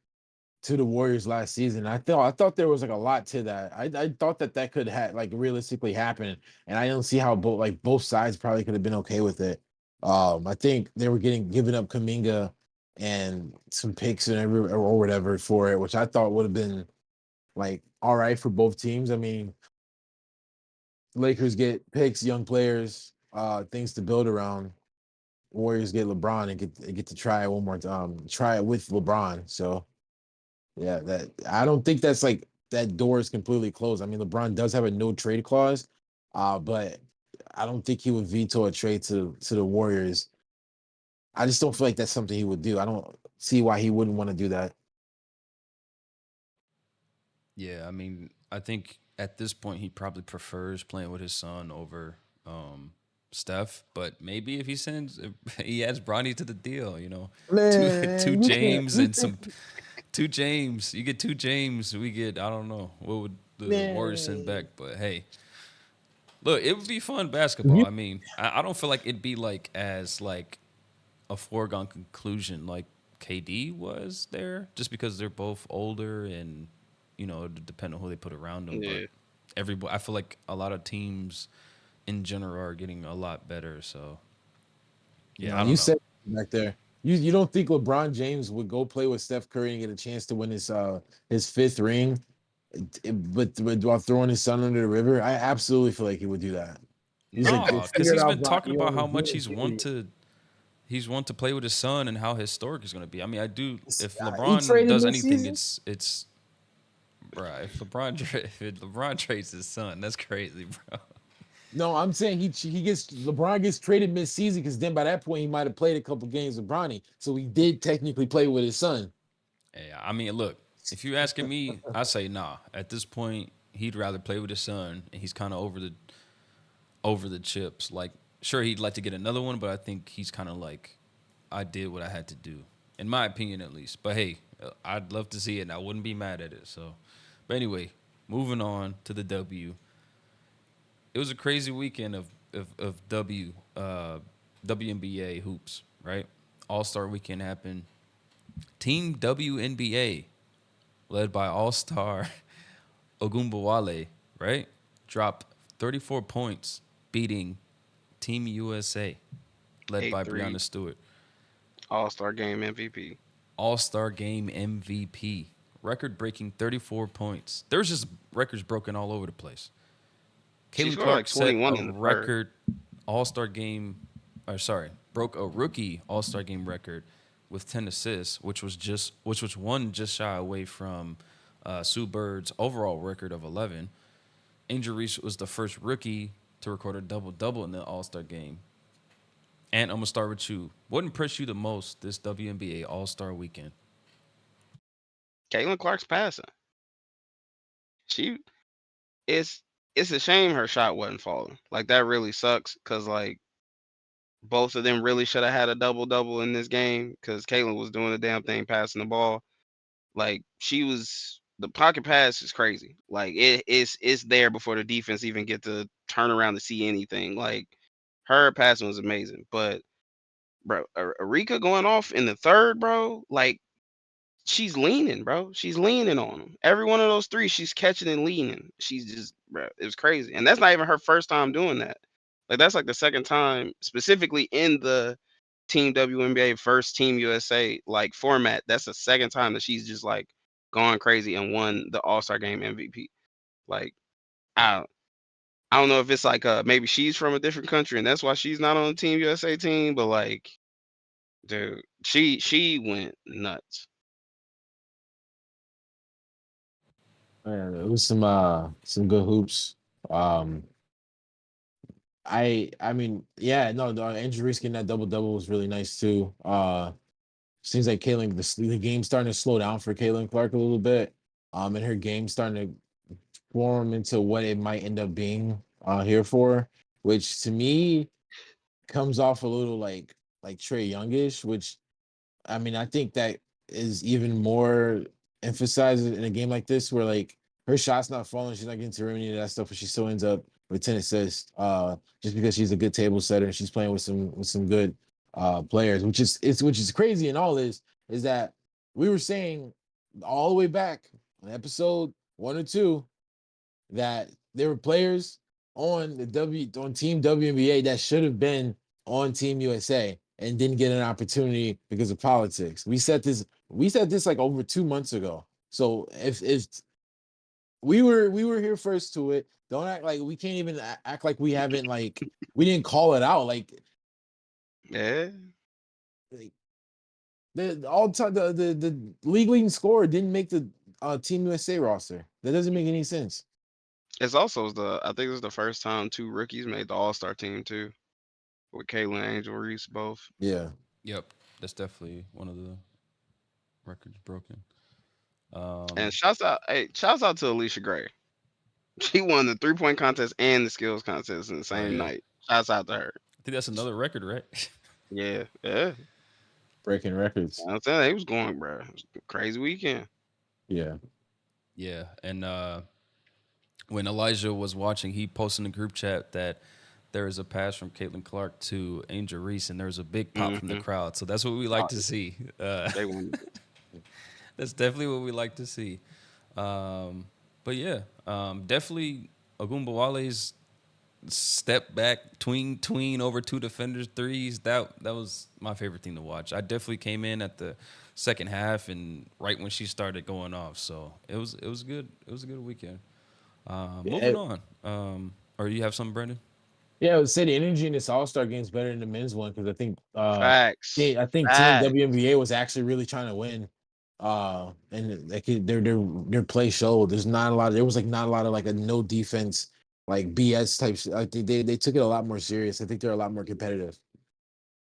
the Warriors last season. I thought there was like a lot to that. I thought that could like realistically happen, and I don't see how both sides probably could have been okay with it. I think they were giving up Kaminga and some picks and or whatever for it, which I thought would have been like all right for both teams. I mean, Lakers get picks, young players, things to build around. Warriors get LeBron and get to try it one more time, try it with LeBron. So yeah, that I don't think that's like that door is completely closed. I mean, LeBron does have a no trade clause, but I don't think he would veto a trade to the Warriors. I just don't feel like that's something he would do. I don't see why he wouldn't want to do that. Yeah, I mean, I think at this point he probably prefers playing with his son over Steph. But maybe if he adds Bronny to the deal, two Man, you can't. James You and think, some two James. You get two James. We get I don't know what would the Warriors send man, back, but hey, look, it would be fun basketball. you I mean, I don't feel like it'd be like as like a foregone conclusion like KD was there, just because they're both older and it depend on who they put around them. But Yeah. I feel like a lot of teams in general are getting a lot better. So yeah, no, I you don't know. said back there. You don't think LeBron James would go play with Steph Curry and get a chance to win his fifth ring, but while throwing his son under the river? I absolutely feel like he would do that. He's like, No, because figure it he's out, been Bron. talking You about know, how do much it, period. he's want to play with his son and how historic it's going to be. I mean, I do. If He LeBron traded does anything, midseason. it's bruh. If LeBron trades his son, that's crazy, bro. No, I'm saying LeBron gets traded midseason because then by that point he might have played a couple games with Bronny, so he did technically play with his son. Yeah, I mean, look, if you asking me, I say nah. At this point, he'd rather play with his son, and he's kind of over the chips. Like, sure, he'd like to get another one, but I think he's kind of like, I did what I had to do, in my opinion, at least. But hey, I'd love to see it, and I wouldn't be mad at it. So, but anyway, moving on to the W. It was a crazy weekend of WNBA hoops, right? All-Star Weekend happened. Team WNBA, led by All-Star Ogumbawale, right? Dropped 34 points, beating Team USA, led by 8-3 Breonna Stewart. All-Star Game MVP. All-Star Game MVP, record-breaking 34 points. There's just records broken all over the place. She Caitlin scored like Clark set 21 a in the first. record All-Star Game, or sorry, broke a rookie All-Star Game record with 10 assists, which was one just shy away from Sue Bird's overall record of 11. Angel Reese was the first rookie to record a double double in the All Star game. And I'm gonna start with you. What impressed you the most this WNBA All Star Weekend? Caitlin Clark's passing. She it's it's a shame her shot wasn't falling. Like that really sucks because like both of them really should have had a double double in this game because Caitlin was doing the damn thing passing the ball. Like she was the pocket pass is crazy. Like it's there before the defense even get to turn around to see anything. Like her passing was amazing. But bro, Arika going off in the third, bro, like she's leaning, bro. She's leaning on him. Every one of those three, she's catching and leaning. She's just, bro, it was crazy. And that's not even her first time doing that. Like that's like the second time, specifically in the Team WNBA versus Team USA like format, that's the second time that she's just like gone crazy and won the All-Star Game MVP. Like I I don't know if it's like maybe she's from a different country and that's why she's not on the Team USA team, but like dude, she went nuts. Man, it was some good hoops. Um, I mean, yeah, no, the Andrew Reese getting that double double was really nice too. Seems like Caitlin, the game's starting to slow down for Caitlin Clark a little bit. And her game starting to form into what it might end up being here for, which to me comes off a little like Trey Youngish, which I mean, I think that is even more emphasized in a game like this, where like her shot's not falling, she's not getting to rim any of that stuff, but she still ends up with 10 assists, just because she's a good table setter and she's playing with some good players, which is crazy. And all is that we were saying all the way back on episode 1 or 2 that there were players on on Team WNBA that should have been on Team USA and didn't get an opportunity because of politics. We said this like over 2 months ago. So if we were here first to it, don't act like we can't even act like we haven't like we didn't call it out. Yeah. Like the all time the league leading scorer didn't make the Team USA roster. That doesn't make any sense. It's also I think it's the first time two rookies made the All-Star team too, with Kayla and Angel Reese both. Yeah. Yep, that's definitely one of the records broken. And Um, shouts out to Alicia Gray. She won the 3-point contest and the skills contest in the oh same yeah, night. Shouts out to her. I think that's another record, right? Yeah, yeah. Breaking records. I'm saying he was going, bro. It was a crazy weekend. Yeah. Yeah, and when Elijah was watching, he posted in the group chat that there is a pass from Caitlin Clark to Angel Reese, and there was a big pop from the Mm-hmm. crowd. So that's what we Oh, like to see. they won. That's definitely what we like to see. Um, but yeah, definitely Ogunbowale's step back, tween over two defenders threes. That was my favorite thing to watch. I definitely came in at the second half and right when she started going off. So it was good. It was a good weekend. Yeah. Moving on. Or you have something, Brendan? Yeah, I would say the energy in this All-Star game is better than the men's one because Facts. I think Team Facts. WNBA was actually really trying to win. And like their play showed. There was like not a lot of like a no defense like BS type shit. I think they took it a lot more serious. I think they're a lot more competitive.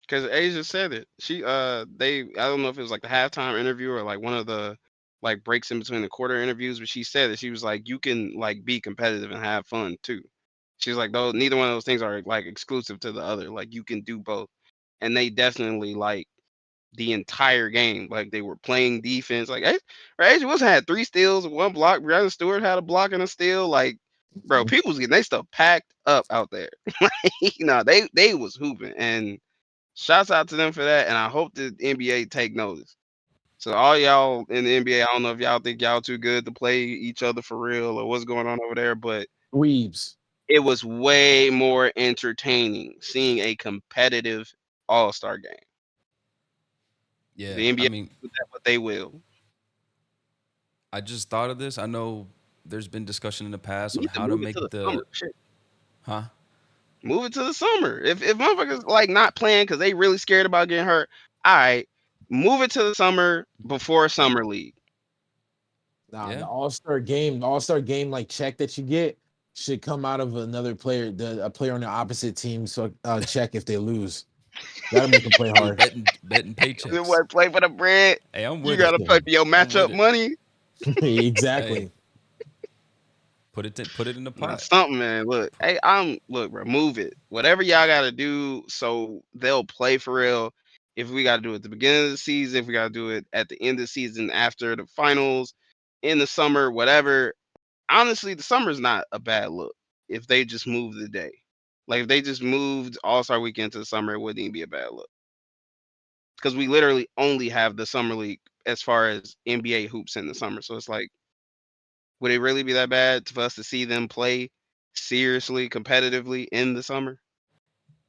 Because Asia said it. I don't know if it was like the halftime interview or like one of the like breaks in between the quarter interviews, but she said that she was like, you can like be competitive and have fun too. She's like, though neither one of those things are like exclusive to the other. Like you can do both. And they definitely like the entire game. Like they were playing defense. Like Asia Wilson had 3 steals and 1 block. Brianna Stewart had a block and a steal. Like, bro, Mhm. people was getting they stuff packed up out there. They was hooping. And shouts out to them for that, and I hope the NBA take notice. So all y'all in the NBA, I don't know if y'all think y'all too good to play each other for real or what's going on over there, but Weebs. it was way more entertaining seeing a competitive All-Star game. Yeah, The I NBA mean, do that what they will. I just thought of this. I know there's been discussion in the past You on need to how to move it to make the summer. the Shit. huh. Move it to the summer. If motherfuckers like not playing because they really scared about getting hurt, all right, move it to the summer before summer league. Nah, Yeah, the All-Star game like check that you get should come out of another player, a player on the opposite team, so check if they lose. That'll make them play ooh, hard. betting It paychecks. was play for the bread. Hey, I'm You with it. gotta pay for your I'm with matchup it. money. Hey, Exactly. put it in the Nah, pot. something, man. Look, hey, look, bro. Move it. Whatever y'all gotta do, so they'll play for real. If we gotta do it at the beginning of the season, if we gotta do it at the end of the season after the finals, in the summer, whatever. Honestly, the summer's not a bad look if they just move the day. Like if they just moved All Star Weekend to the summer, it wouldn't even be a bad look because we literally only have the summer league as far as NBA hoops in the summer. So it's like, would it really be that bad for us to see them play seriously, competitively in the summer?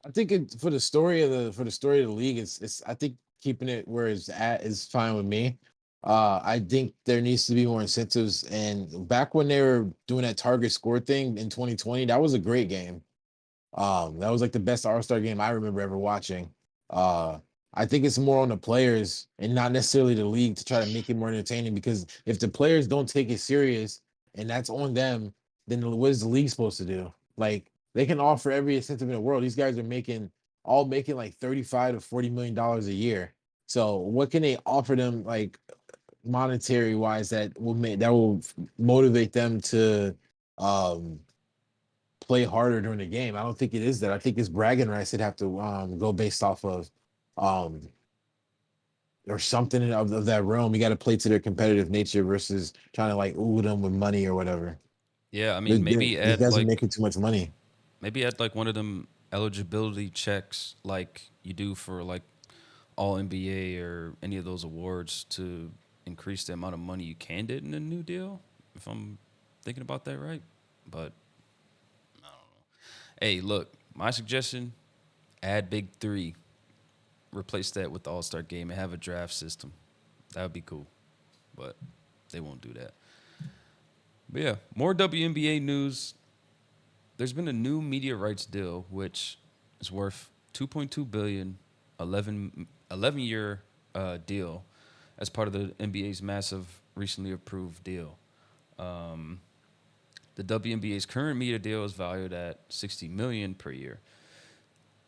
I think for the story of the league, it's I think keeping it where it's at is fine with me. I think there needs to be more incentives. And back when they were doing that target score thing in 2020, that was a great game. That was like the best All-Star game I remember ever watching. Uh, I think it's more on the players and not necessarily the league to try to make it more entertaining, because if the players don't take it serious and that's on them, then what is the league supposed to do? Like, they can offer every incentive in the world. These guys are making like 35 to 40 million dollars a year. So what can they offer them, like monetary wise, that will motivate them to um play harder during the game? I don't think it is that. I think it's bragging rights that have to go based off of um or something of that realm. You got to play to their competitive nature versus trying to like ooh them with money or whatever. Yeah, I mean, These guys are making too much money. maybe add like one of them eligibility checks like you do for like all NBA or any of those awards to increase the amount of money you can get in a new deal. If I'm thinking about that right, but hey, look, my suggestion: add Big Three, replace that with the All Star Game, and have a draft system. That would be cool, but they won't do that. But yeah, more WNBA news. There's been a new media rights deal which is worth 2.2 billion, 11 year deal as part of the NBA's massive recently approved deal. Um, the WNBA's current media deal is valued at 60 million per year.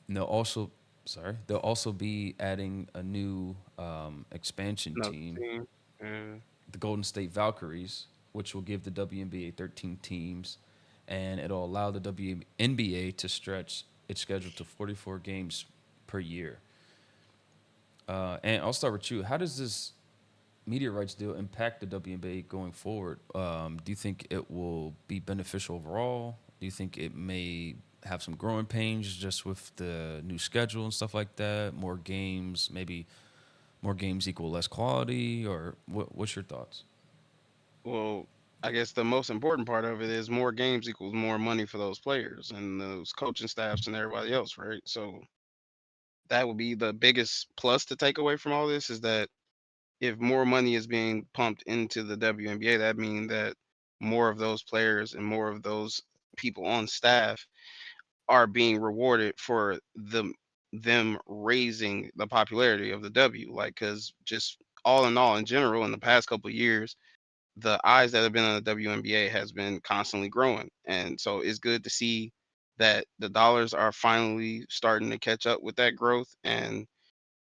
And they'll also be adding a new expansion Another team, team. And the Golden State Valkyries, which will give the WNBA 13 teams, and it'll allow the WNBA to stretch its schedule to 44 games per year. And I'll start with you. How does this media rights deal impact the WNBA going forward? Do you think it will be beneficial overall? Do you think it may have some growing pains just with the new schedule and stuff like that? More games, maybe more games equal less quality, or what's your thoughts? well, I guess the most important part of it is more games equals more money for those players and those coaching staffs and everybody else, right? So that would be the biggest plus to take away from all this, is that if more money is being pumped into the WNBA, that means that more of those players and more of those people on staff are being rewarded for them raising the popularity of the W. Like, because just all in all, in general, in the past couple of years, the eyes that have been on the WNBA has been constantly growing, and so it's good to see that the dollars are finally starting to catch up with that growth, and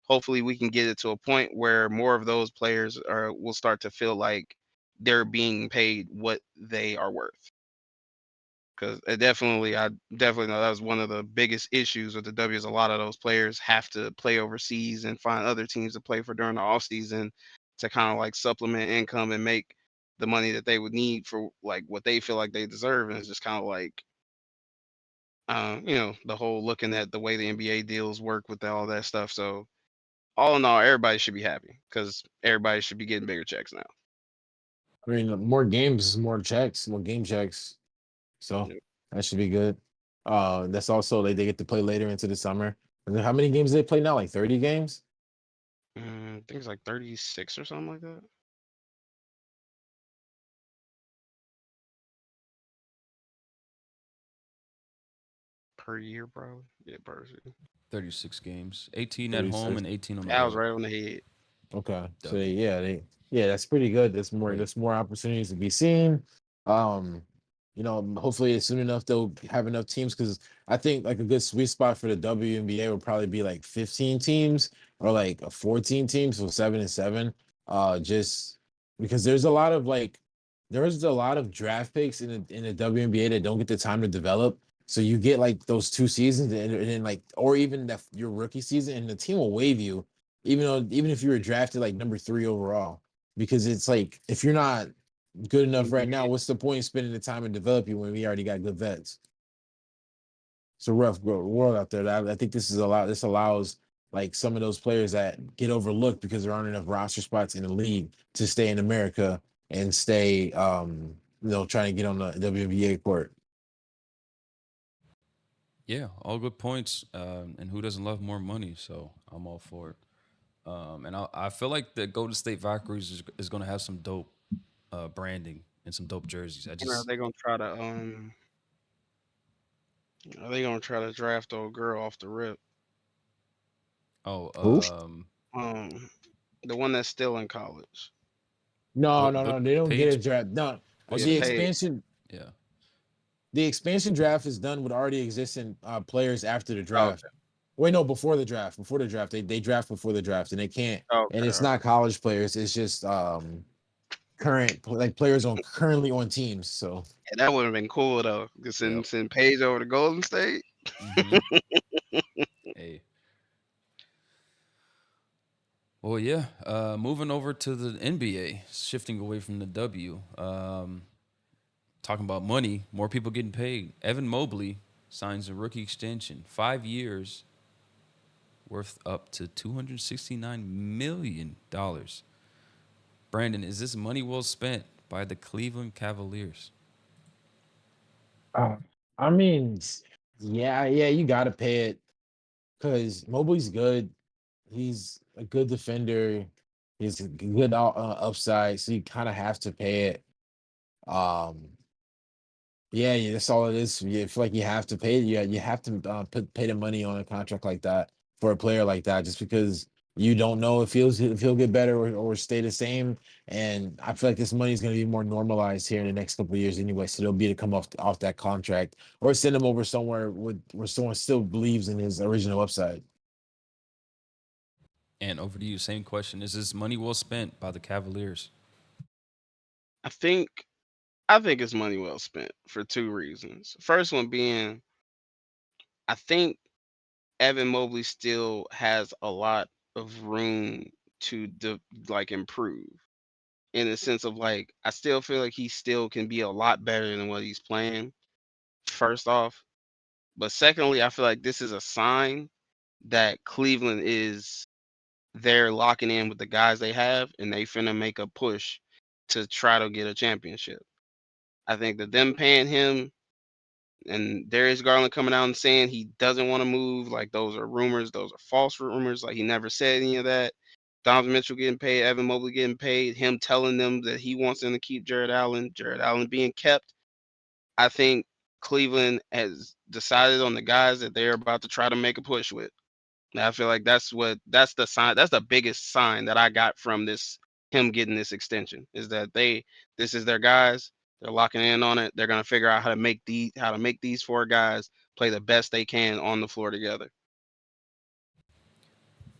hopefully we can get it to a point where more of those players are will start to feel like they're being paid what they are worth. Because I definitely know that was one of the biggest issues with the W, is a lot of those players have to play overseas and find other teams to play for during the off season to kind of like supplement income and make the money that they would need for like what they feel like they deserve. And it's just kind of like, the whole looking at the way the NBA deals work with all that stuff. So all in all, everybody should be happy because everybody should be getting bigger checks now. I mean, more games, more checks, more game checks. So Yep. that should be good. That's also like they get to play later into the summer. And then how many games do they play now? Like 30 games? I think it's like 36 or something like that per year, probably. Yeah, per season. 36 games, 18 at home 36. and 18 on the I was road. right on the head. Okay. So W. yeah, that's pretty good. Great. There's more opportunities to be seen. Um, hopefully soon enough they'll have enough teams, because I think like a good sweet spot for the WNBA would probably be like 15 teams or like a 14 teams, so 7-7. Just because there's a lot of draft picks in the WNBA that don't get the time to develop. So you get like those 2 seasons, and then like, or even that your rookie season, and the team will waive you, even if you were drafted like number 3 overall, because it's like if you're not good enough right now, what's the point of spending the time and develop you when we already got good vets? It's a rough world out there. I think this allows like some of those players that get overlooked because there aren't enough roster spots in the league to stay in America and stay trying to get on the WNBA court. Yeah, all good points. And who doesn't love more money? So I'm all for it. And I feel like the Golden State Valkyries is going to have some dope branding and some dope jerseys. I And just are they gonna try to draft old girl off the rip? oh Who? Um, the one that's still in college. No, but no, but no. They don't get a Paige, draft. No, Oh yeah, the Paige, Paige. expansion, yeah, the expansion draft is done with already existing players after the draft. Okay, Wait, no, before the draft. Before the draft, they draft before the draft, and they can't. And okay, it's okay. not college players. It's just current like players on currently on teams. So Yeah, that would have been cool though. To yep. send Paige over to Golden State. Mm-hmm. Hey, well, yeah. Moving over to the NBA, shifting away from the W. Talking about money, more people getting paid. Evan Mobley signs a rookie extension, 5 years, worth up to $269 million. Brandon, is this money well spent by the Cleveland Cavaliers? uh, I mean, yeah, yeah, you gotta pay it because Mobley's good. He's a good defender. He's a good upside, so you kind of have to pay it. Um, yeah, yeah, that's all it is. You feel like you have to pay. Yeah, you have to pay the money on a contract like that for a player like that, just because you don't know if he'll get better or stay the same. And I feel like this money is going to be more normalized here in the next couple of years anyway. So it'll be to come off that contract or send him over somewhere with where someone still believes in his original upside. And over to you, same question. Is this money well spent by the Cavaliers? I think I think it's money well spent for two reasons. First one being, I think Evan Mobley still has a lot of room to like improve in the sense of like I still feel like he still can be a lot better than what he's playing. First off, but secondly, I feel like this is a sign that Cleveland is they're locking in with the guys they have and they finna make a push to try to get a championship. I think that them paying him and Darius Garland coming out and saying he doesn't want to move, like those are rumors, those are false rumors. Like he never said any of that. Donovan Mitchell getting paid, Evan Mobley getting paid, him telling them that he wants them to keep Jared Allen being kept. I think Cleveland has decided on the guys that they're about to try to make a push with. And I feel like that's the sign, that's the biggest sign that I got from this him getting this extension is that this is their guys. They're locking in on it. They're gonna figure out how to make these four guys play the best they can on the floor together.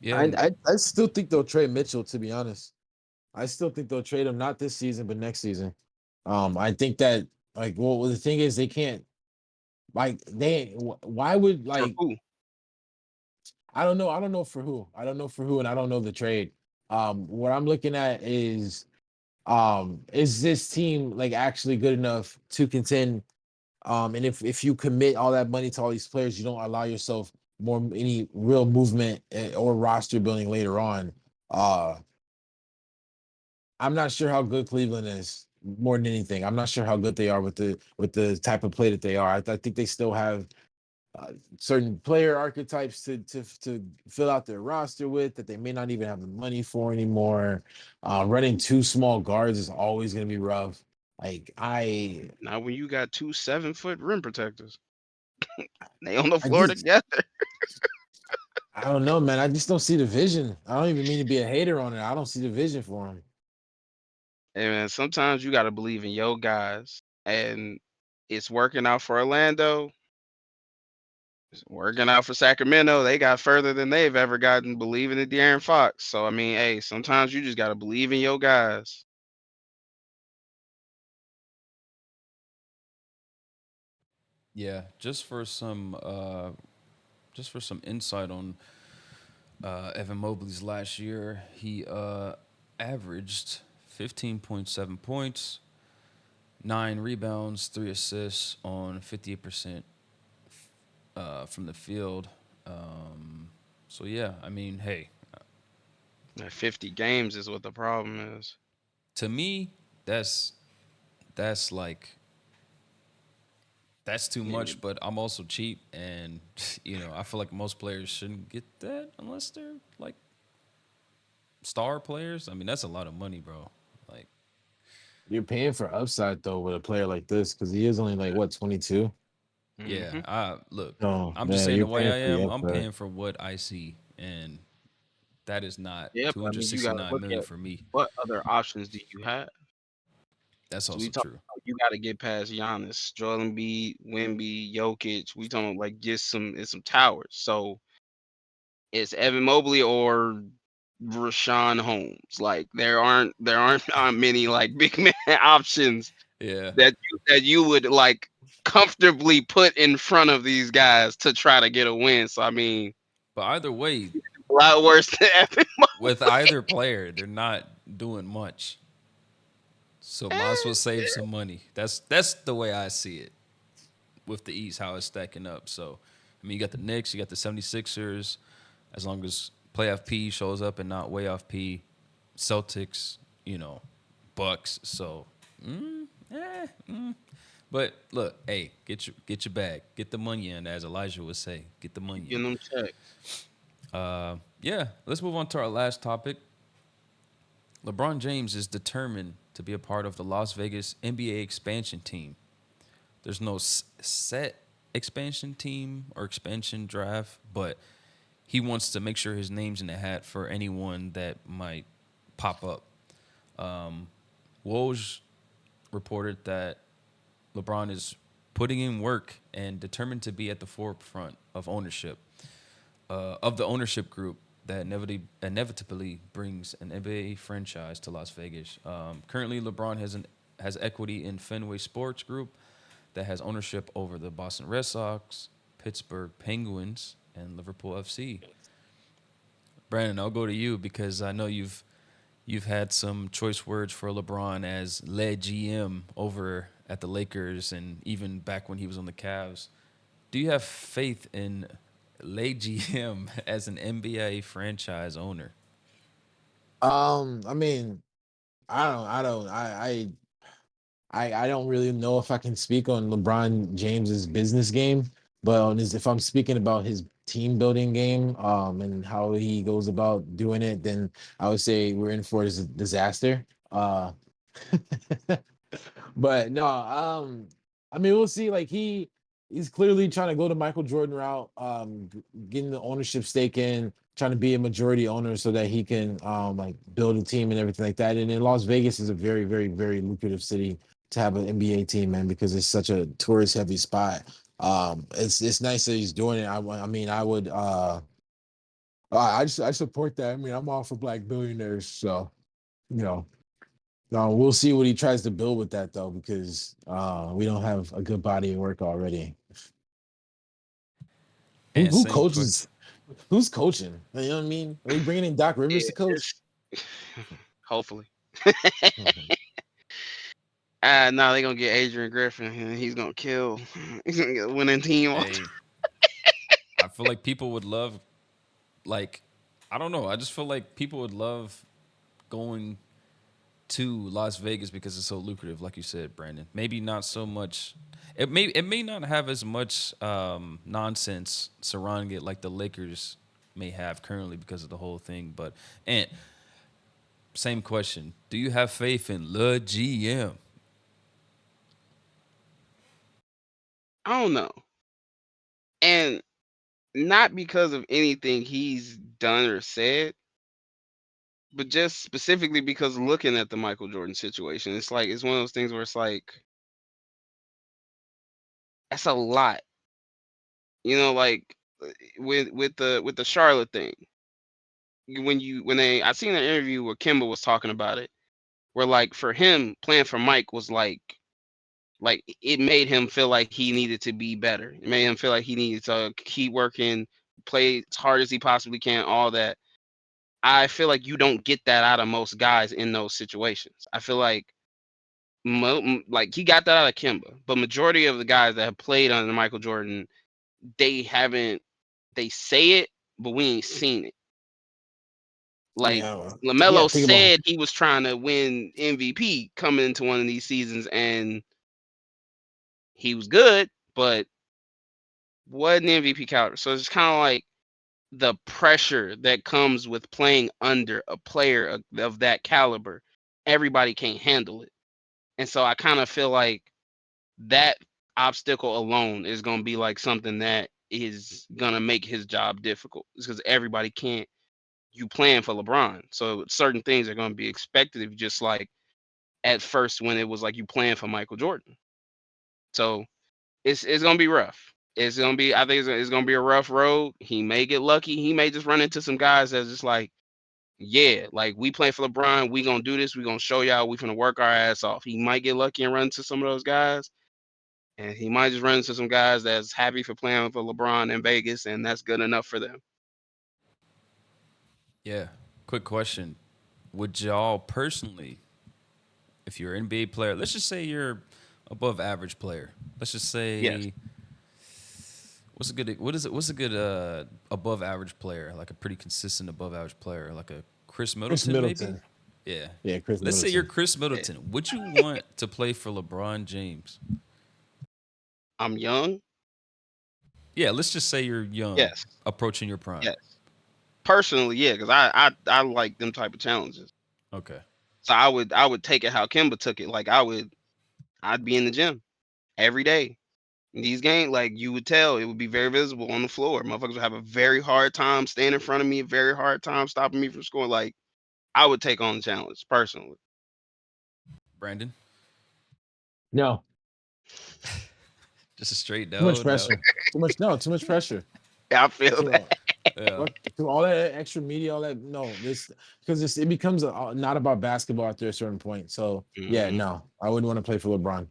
Yeah, I, and I I still think they'll trade Mitchell. To be honest, I still think they'll trade him not this season, but next season. I think that like well the thing is they can't like why would For like who? I don't know for who. I don't know for who and I don't know the trade. What I'm looking at is this team like actually good enough to contend? And if you commit all that money to all these players, you don't allow yourself more any real movement or roster building later on. Uh I'm not sure how good Cleveland is more than anything. I'm not sure how good they are with the type of play that they are. I think they still have certain player archetypes to fill out their roster with that they may not even have the money for anymore. Running two small guards is always going to be rough. Like Now when you got two 7 foot rim protectors, they on the I floor just together. I don't know, man. I just don't see the vision. I don't even mean to be a hater on it. I don't see the vision for him. And man, sometimes you gotta believe in your guys. And it's working out for Orlando. It's working out for Sacramento. They got further than they've ever gotten believing in De'Aaron Fox. So I mean, hey, sometimes you just gotta believe in your guys. yeah, just for some insight on Evan Mobley's last year, he averaged 15.7 points, 9 rebounds, 3 assists on 58% from the field. So yeah, I mean, hey, That 50 games is what the problem is. to me, that's like that's too Yeah. much, but I'm also cheap, and I feel like most players shouldn't get that unless they're like star players. I mean, that's a lot of money, bro. Like, You're paying for upside though with a player like this because he is only like what 22. yeah, Hmm. I look. Oh I'm just yeah, saying you're the way paying I for the am. I'm upside. paying for what I see, and that is not Yeah, but I mean, you got to 269 look million at for me. what other options do you have. That's So we also talk true. about you got to get past Giannis, Joel Embiid, Wemby, Jokic. We talking like just some towers. So it's Evan Mobley or Rashawn Holmes. Like there aren't many like big man options Yeah, that you would like comfortably put in front of these guys to try to get a win. So I mean, but either way, a lot worse than Evan with either player, they're not doing much. So might as well Mobley. save some money. That's the way I see it with the East, how it's stacking up. So, I mean, you got the Knicks, you got the 76ers. As long as playoff P shows up and not way off P, Celtics, Bucks. So, eh, but look, hey, get your bag, get the money in, as Elijah would say, get the Keep money in. getting them checks. Yeah, let's move on to our last topic. LeBron James is determined to be a part of the Las Vegas NBA expansion team. There's no set expansion team or expansion draft, but he wants to make sure his name's in the hat for anyone that might pop up. Woj reported that LeBron is putting in work and determined to be at the forefront of ownership, of the ownership group that inevitably brings an NBA franchise to Las Vegas. Currently, LeBron has equity in Fenway Sports Group that has ownership over the Boston Red Sox, Pittsburgh Penguins, and Liverpool FC. Brandon, I'll go to you because I know you've had some choice words for LeBron as lead GM over at the Lakers and even back when he was on the Cavs. Do you have faith in lead GM as an NBA franchise owner? I mean, I don't really know if I can speak on LeBron James's business game, but if I'm speaking about his team building game, and how he goes about doing it, then I would say we're in for a disaster. But no, I mean, we'll see. Like he's clearly trying to go the Michael Jordan route, getting the ownership stake in, trying to be a majority owner so that he can like build a team and everything like that. And then Las Vegas is a very, very, very lucrative city to have an NBA team, man, because it's such a tourist heavy spot. It's nice that he's doing it. I mean, I would I support that. I mean, I'm all for black billionaires, so you know. We'll see what he tries to build with that though, because we don't have a good body of work already. Who And who same quick. coaches? Who's coaching? You know what I mean? Are we bringing in Doc Rivers Yeah, to coach? it's hopefully. Mhm. No, they're gonna get Adrian Griffin and he's gonna kill. He's gonna get a winning team on. Hey, I feel like people would love, like, I don't know. I just feel like people would love going to Las Vegas because it's so lucrative, like you said, Brandon. Maybe not so much. It may not have as much nonsense surrounding it like the Lakers may have currently because of the whole thing. But and same question: do you have faith in Le GM? I don't know. And not because of anything he's done or said, but just specifically because looking at the Michael Jordan situation, it's like it's one of those things where it's like that's a lot. Like with the Charlotte thing. When I seen an interview where Kimba was talking about it, where like for him playing for Mike was like it made him feel like he needed to be better. It made him feel like he needed to keep working, play as hard as he possibly can, all that. I feel like you don't get that out of most guys in those situations. I feel like like he got that out of Kimba, but majority of the guys that have played under Michael Jordan, they haven't. They say it, but we ain't seen it. Like Yeah, well, yeah. Lamelo Think about said he was trying to win MVP coming into one of these seasons, and he was good, but wasn't MVP caliber. So it's kind of like the pressure that comes with playing under a player of that caliber. Everybody can't handle it. And so I kind of feel like that obstacle alone is going to be like something that is going to make his job difficult. It's because everybody can't. You playing for LeBron. So certain things are going to be expected of you, just like at first when it was like you playing for Michael Jordan. So it's gonna be rough. It's gonna be. I think it's gonna be a rough road. He may get lucky. He may just run into some guys that's just like, yeah, like we play for LeBron. We gonna do this. We gonna show y'all. We gonna work our ass off. He might get lucky and run into some of those guys, and he might just run into some guys that's happy for playing for LeBron in Vegas, and that's good enough for them. Yeah. Quick question. Would y'all personally, if you're an NBA player, let's just say you're above average player. Let's just Yes. say what's a good above average player, like a pretty consistent above average player, like a Chris Chris Middleton maybe? Middleton. Yeah. Yeah, Chris Let's say you're Middleton. Chris Yeah. Middleton. Would you want to play for LeBron James? I'm young. Yeah, let's just say you're young, Yes. approaching your prime. Yes. Personally, yeah, because I like them type of challenges. Okay. So I would take it how Kimba took it. Like I'd be in the gym every day. These games, like you would tell, it would be very visible on the floor. Motherfuckers would have a very hard time staying in front of me, a very hard time stopping me from scoring. Like I would take on the challenge personally. Brandon? No, Just a straight too much no, no. pressure. Too much. No, too much pressure. Yeah, I feel Too, that. Yeah. what to all that extra media, all that. No, this because it becomes not about basketball after a certain point. So yeah, Hmm. no, I wouldn't want to play for LeBron.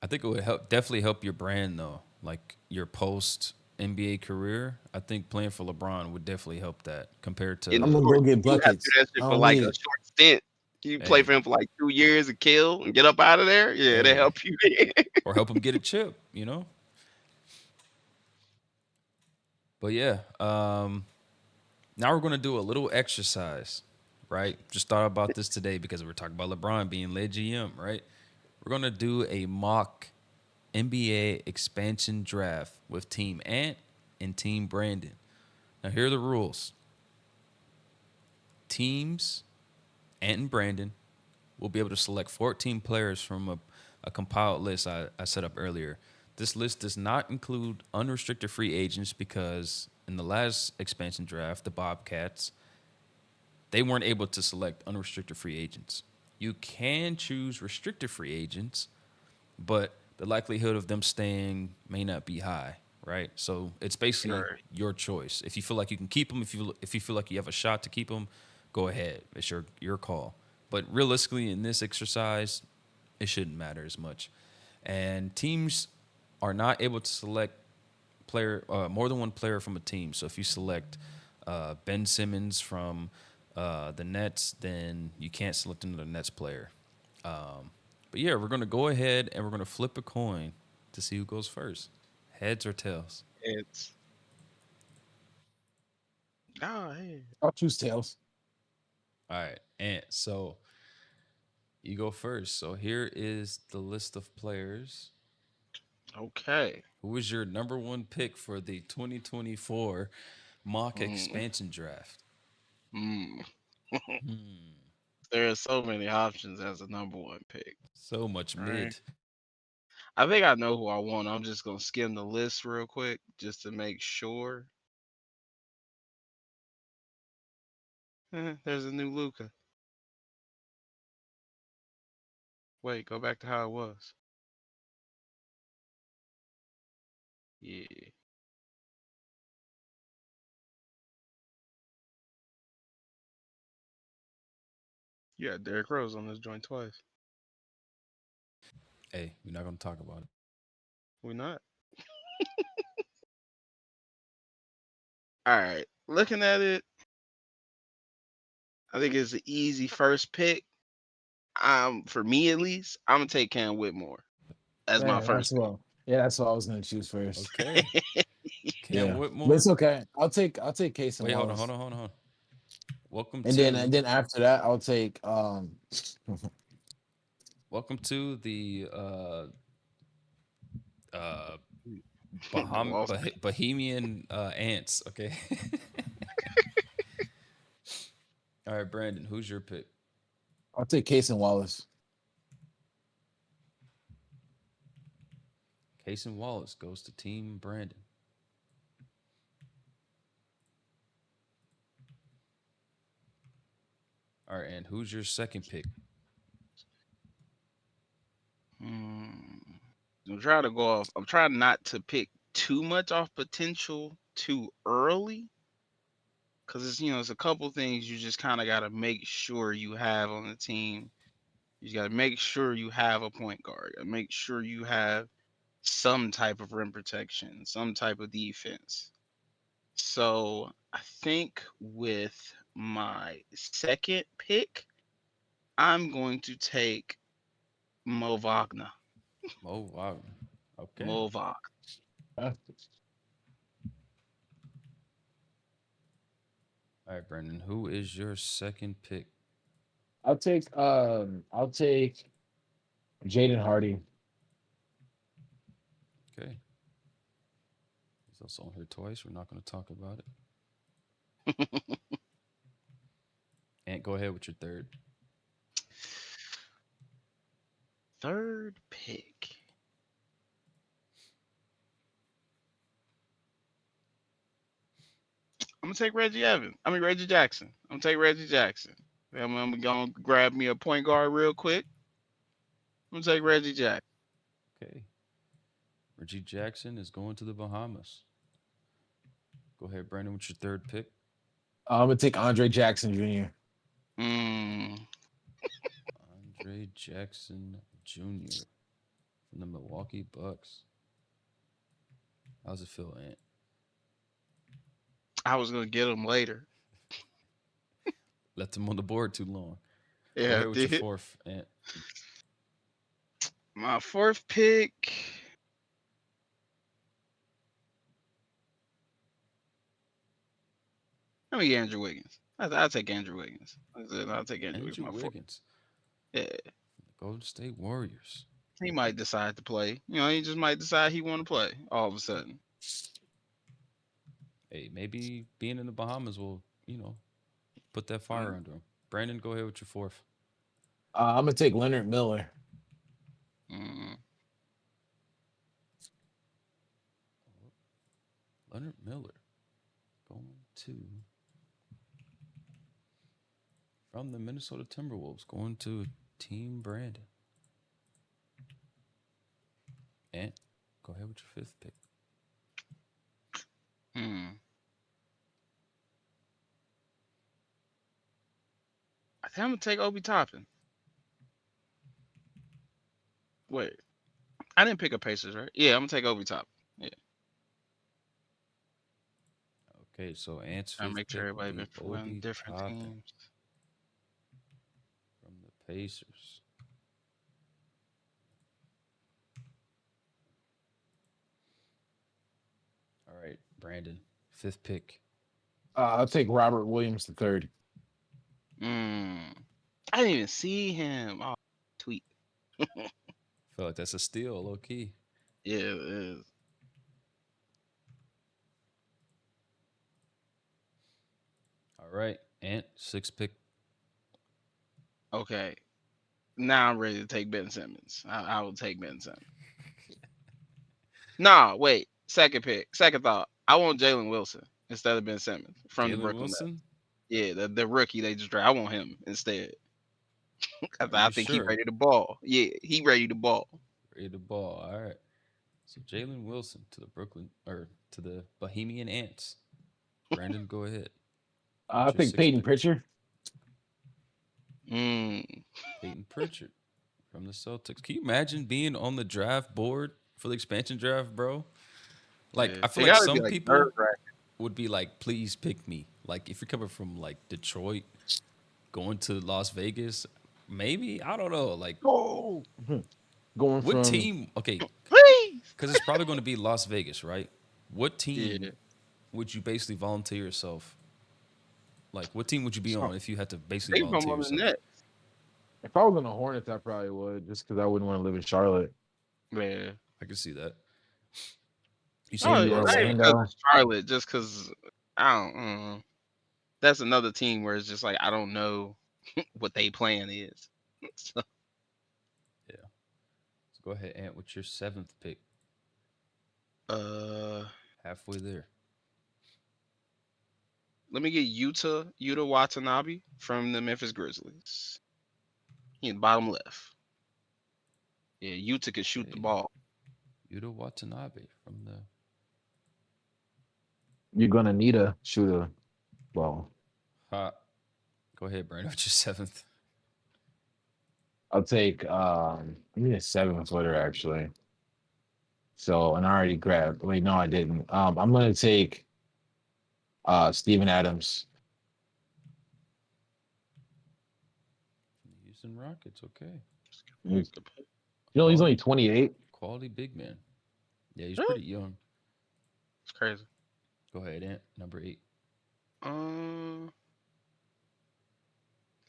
I think it would definitely help your brand though. Like your post NBA career, I think playing for LeBron would definitely help that compared In I'm the to gonna short, go get you have to buckets. do that I shit for don't like need a it. short stint. You play hey, for him for like 2 years and kill and get up out of there. Yeah, they hey, help you there. or help him get a chip, you know? But yeah, now we're gonna do a little exercise, right? Just thought about this today because we're talking about LeBron being led GM, right? We're gonna do a mock NBA expansion draft with Team Ant and Team Brandon. Now here are the rules. Teams Ant and Brandon will be able to select 14 players from a compiled list I set up earlier. This list does not include unrestricted free agents because in the last expansion draft, the Bobcats, they weren't able to select unrestricted free agents. You can choose restricted free agents, but the likelihood of them staying may not be high, right? So it's basically Right. your choice. If you feel like you can keep them, if you feel like you have a shot to keep them, go ahead. It's your call. But realistically, in this exercise, it shouldn't matter as much. And teams are not able to select player more than one player from a team. So if you select Ben Simmons from the Nets, then you can't select another Nets player. But yeah, we're gonna go ahead and we're gonna flip a coin to see who goes first, heads or tails. It's hey. I'll choose tails. All right, and so you go first. So here is the list of players. Okay. Who is your number one pick for the 2024 mock Mm, expansion draft? mm. Hmm, There are so many options as a number one pick. so much Right. mid. I think I know who I want. I'm just gonna skim the list real quick just to make sure. There's a new Luca. Wait, go back to how it was. Yeah. Yeah, Derrick Rose on this joint twice. Hey, we're not gonna talk about it. We not. All right. Looking at it, I think it's an easy first pick. For me at least, I'm gonna take Cam Whitmore as my Yeah, first pick. that's what I was gonna choose first. Okay, Cam Yeah, but it's Whitmore. okay. I'll take Case and Wait, hold on, hold Wallace, on, hold on, hold on. Welcome and to then after that I'll take welcome to the Boston. Bohemian ants. Okay. All right, Brandon, who's your pick? I'll take Case and Wallace. Case and Wallace goes to Team Brandon. All right, and who's your second pick? Hmm. I'm trying to go off. I'm trying not to pick too much off potential too early, because it's a couple things you just kind of got to make sure you have on the team. You got to make sure you have a point guard. Make sure you have some type of rim protection, some type of defense. So I think with my second pick, I'm going to take Mo Wagner. Mo Wagner. Okay. Mo Wagner. All right, Brandon, who is your second pick? I'll take Jaden Hardy. Okay. He's also on here twice. We're not going to talk about it. And go ahead with your third. Third pick. I'm gonna take Reggie Jackson. I'm gonna take Reggie Jackson. I'm gonna grab me a point guard real quick. I'm gonna take Reggie Jackson. Okay. Reggie Jackson is going to the Bahamas. Go ahead, Brandon, with your third pick. I'm gonna take Andre Jackson Jr. Mm, Andre Jackson Jr. from the Milwaukee Bucks. How's it feel, Ant? I was gonna get him later. Left him on the board too long. Go Yeah, I ahead with your did. fourth, Ant. My fourth pick. Let me get Andrew Wiggins. I'll take Andrew Wiggins. I'll take Andrew Wiggins. Andrew My fourth. Wiggins, Yeah, Golden State Warriors. he might decide to play. He just might decide he want to play all of a sudden. Hey, maybe being in the Bahamas will, put that fire Mm, under him. Brandon, go ahead with your fourth. I'm gonna take Leonard Miller. mm. Leonard Miller going to from the Minnesota Timberwolves going to Team Brandon. And go ahead with your fifth pick. Hmm. I think I'm gonna take Obi Toppin. Wait, I didn't pick a Pacers, right? Yeah, I'm gonna take Obi Toppin. Yeah, Okay, so Ant's trying to fifth make sure pick will everybody be been from Obi different Toppin teams. from the Pacers. All right, Brandon, fifth pick. I'll take Robert Williams III. Mm. I didn't even see him. Oh, tweet. Feel like that's a steal, low key. Yeah, it is. All right, Ant, sixth pick. Okay, now I'm ready to take Ben Simmons. I will take Ben Simmons. Nah, wait. Second pick. Second thought. I want Jalen Wilson instead of Ben Simmons from the Jalen Brooklyn Nets. Wilson. Yeah, the rookie they just drafted. I want him instead. 'Cause Are I you think he sure? ready to ball. Yeah, he ready to ball. Ready to ball. All right. So Jalen Wilson to the Brooklyn or to the Bohemian Ants. Brandon, go ahead. I'll What's your take sixth Peyton pick? Pritchard. Mm, Peyton Pritchard from the Celtics. Can you imagine being on the draft board for the expansion draft, bro? Like, yeah, I feel it like gotta be some like nerve people wracking. would be like, please pick me. Like, if you're coming from like Detroit, going to Las Vegas, maybe, I don't know. Like, Oh, going what from team? Okay, Please. because it's probably going to be Las Vegas, right? What Yeah. team would you basically volunteer yourself? Like, what team would you be So on if you had to basically they from volunteer on the yourself? net. if I was on the Hornets, I probably would just because I wouldn't want to live in Charlotte. Yeah. I can see that. You said Oh, Maybe yeah, Bucks, not even Ant. because Orlando. it's Charlotte, just because I don't. That's another team where it's just like I don't know what they plan is. So, Yeah. So go ahead, Ant. What's your seventh pick? uh, Halfway there. let me get Yuta Watanabe from the Memphis Grizzlies. He in bottom left. Yeah, Yuta could shoot the Okay. ball. Yuta Watanabe from the. You're gonna need a shooter. Well, Ha. Go ahead, Brandon. What's your seventh? I'll take I need a 7 footer actually. So and I already grabbed. Wait, no, I didn't. I'm gonna take Steven Adams. From the Houston Rockets. Okay. He's, Good pick. he's only Quality, 28. quality big man. Yeah, he's Really? pretty young. It's crazy. Go ahead, Ant. Number 8. Um,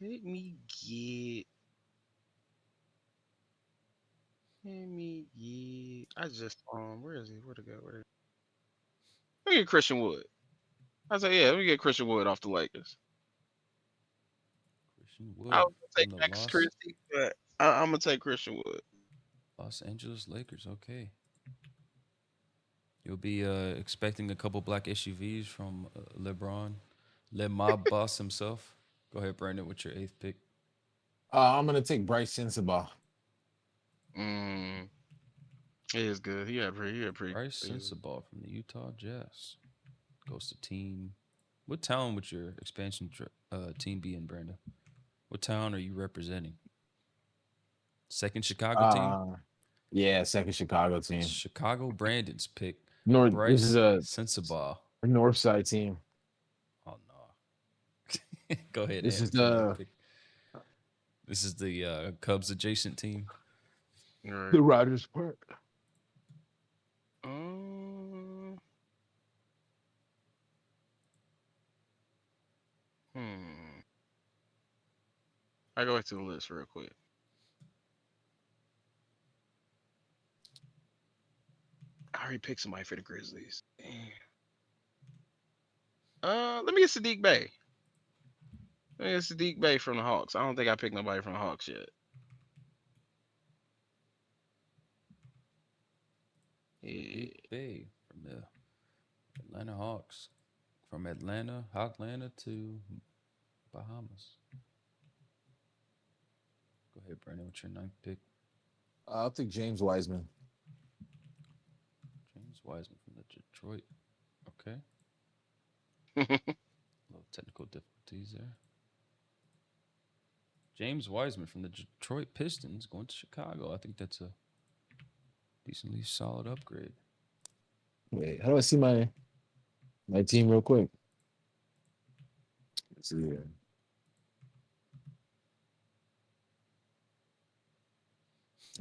let me get. Let me get. I just where is he? Where'd it go? Let me get Christian Wood. I said, yeah, let me get Christian Wood off the Lakers. Christian I Wood was gonna take from the Max Christie, but I'm gonna take Christian Wood. Los Angeles Lakers. Okay. You'll be expecting a couple black SUVs from LeBron, Le Mob Boss himself. Go ahead, Brandon, with your eighth pick. I'm gonna take Bryce Sensabaugh. Mm, he is good. He had pretty Bryce good. Sensabaugh from the Utah Jazz. Goes to team. What town would your expansion team be in, Brandon? What town are you representing? Second Chicago team? Uh yeah, second Chicago team. Chicago Brandon's pick. North this is Bryce a Sensabaugh. north side team. Oh, no. Go ahead, This Ant, is with your ninth the pick. This is the Cubs adjacent team. Right. the Rogers Park. Um, hmm. I go back to the list real quick. I already picked somebody for the Grizzlies. Damn. Let me get Sadiq Bey. Let me get Sadiq Bey from the Hawks. I don't think I picked nobody from the Hawks yet. Sadiq Yeah. Bey from the Atlanta Hawks. From Atlanta to Bahamas. Go ahead, Brandon, with your ninth pick. I'll take James Wiseman. James Wiseman from the Detroit. Okay. A little technical difficulties there. James Wiseman from the Detroit Pistons going to Chicago. I think that's a decently solid upgrade. Wait, how do I see my team real quick? Let's see here.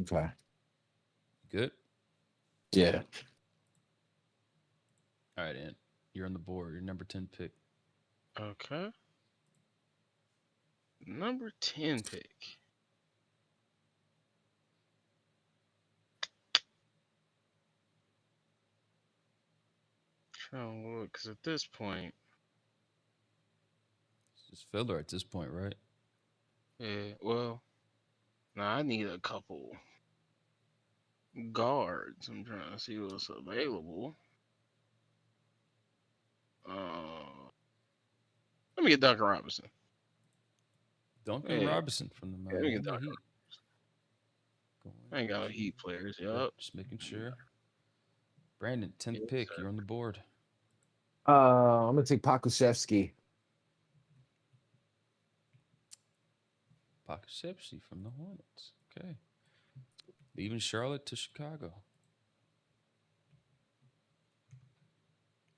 Okay. Good. Yeah. All right, Ant. You're on the board. Your number 10 pick. Okay. Number 10 pick. Trying to look, because at this point, It's just filler at this point, right? yeah, well, now I need a couple guards. I'm trying to see what's available. Let me get Duncan Robinson. Duncan Yeah, Robinson from the let me get Miami Duncan. Heat. Going I ain't got no to Heat players. Detroit. Yup. Just making sure. Brandon, 10th Yes, pick. sir. You're on the board. I'm gonna take Pakushevsky. Pokusevski from the Hornets. Okay. Leaving Charlotte to Chicago.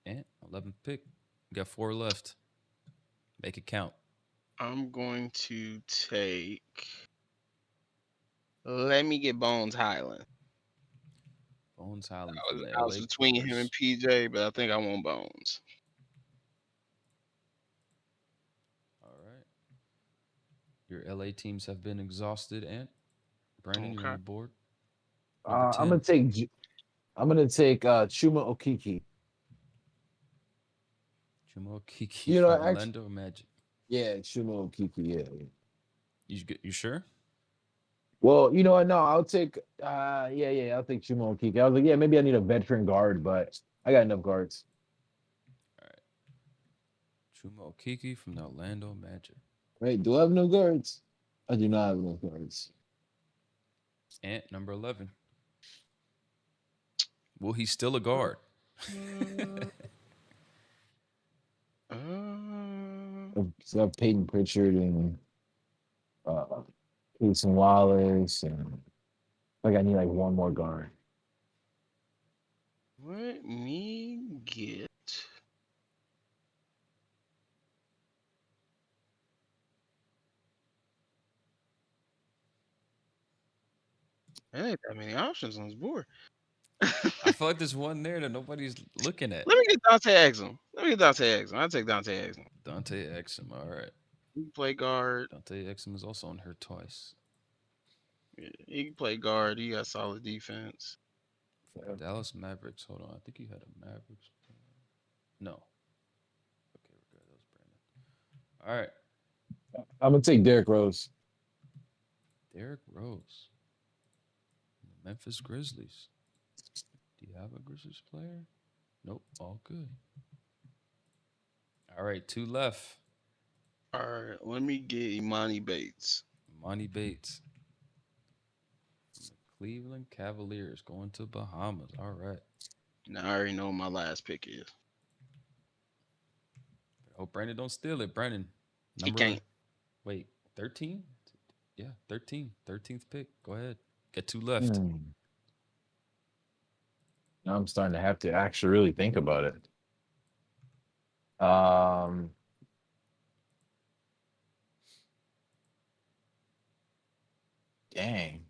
And 11th pick. You got 4 left. Make it count. I'm going to take. Let me get Bones Highland. Bones Highland I from was, the I was LA between him and Clippers. PJ, but I think I want Bones. All right. Your LA teams have been exhausted, and Brandon, you're on Okay. the board. Number I'm 10. gonna take I'm gonna take Chuma Okiki. Jamal Kiki You from know, actually, Orlando Magic. yeah, Chuma Okiki. Yeah. You sure? Well, you know what? No, I'll take. I'll take Chuma Okiki. I was like, yeah, maybe I need a veteran guard, but I got enough guards. All right. Jamal Kiki from the Orlando Magic. Right? Do I have no guards? I do not have enough guards. Ant number 11. Well, he's still a guard. Uh, uh, So I have Peyton Pritchard and uh, Casey Wallace, and like I need like one more guard. let me get. There ain't that many options on this board. I feel like there's one there that nobody's looking at. Let me get Dante Exum. I'll take Dante Exum. Dante Exum. All right. He can play guard. Dante Exum is also on her twice. Yeah, he can play guard. He got solid defense. Dallas Mavericks. Hold on. I think you had a Mavericks. No. Okay, we're good. That was Brandon. All right. I'm gonna take Derrick Rose. Derrick Rose. The Memphis Grizzlies. Do you have a Grizzlies player? Nope. All good. All right. Two left. All right, let me get Imani Bates. Monty Bates. From the Cleveland Cavaliers going to Bahamas. All right. Now I already know what my last pick is. I hope Brandon don't steal it. Brandon. He can't. Wait, 13? Yeah, 13. 13th pick. Go ahead. Get two left. Now I'm starting to have to actually really think about it. Um, dang.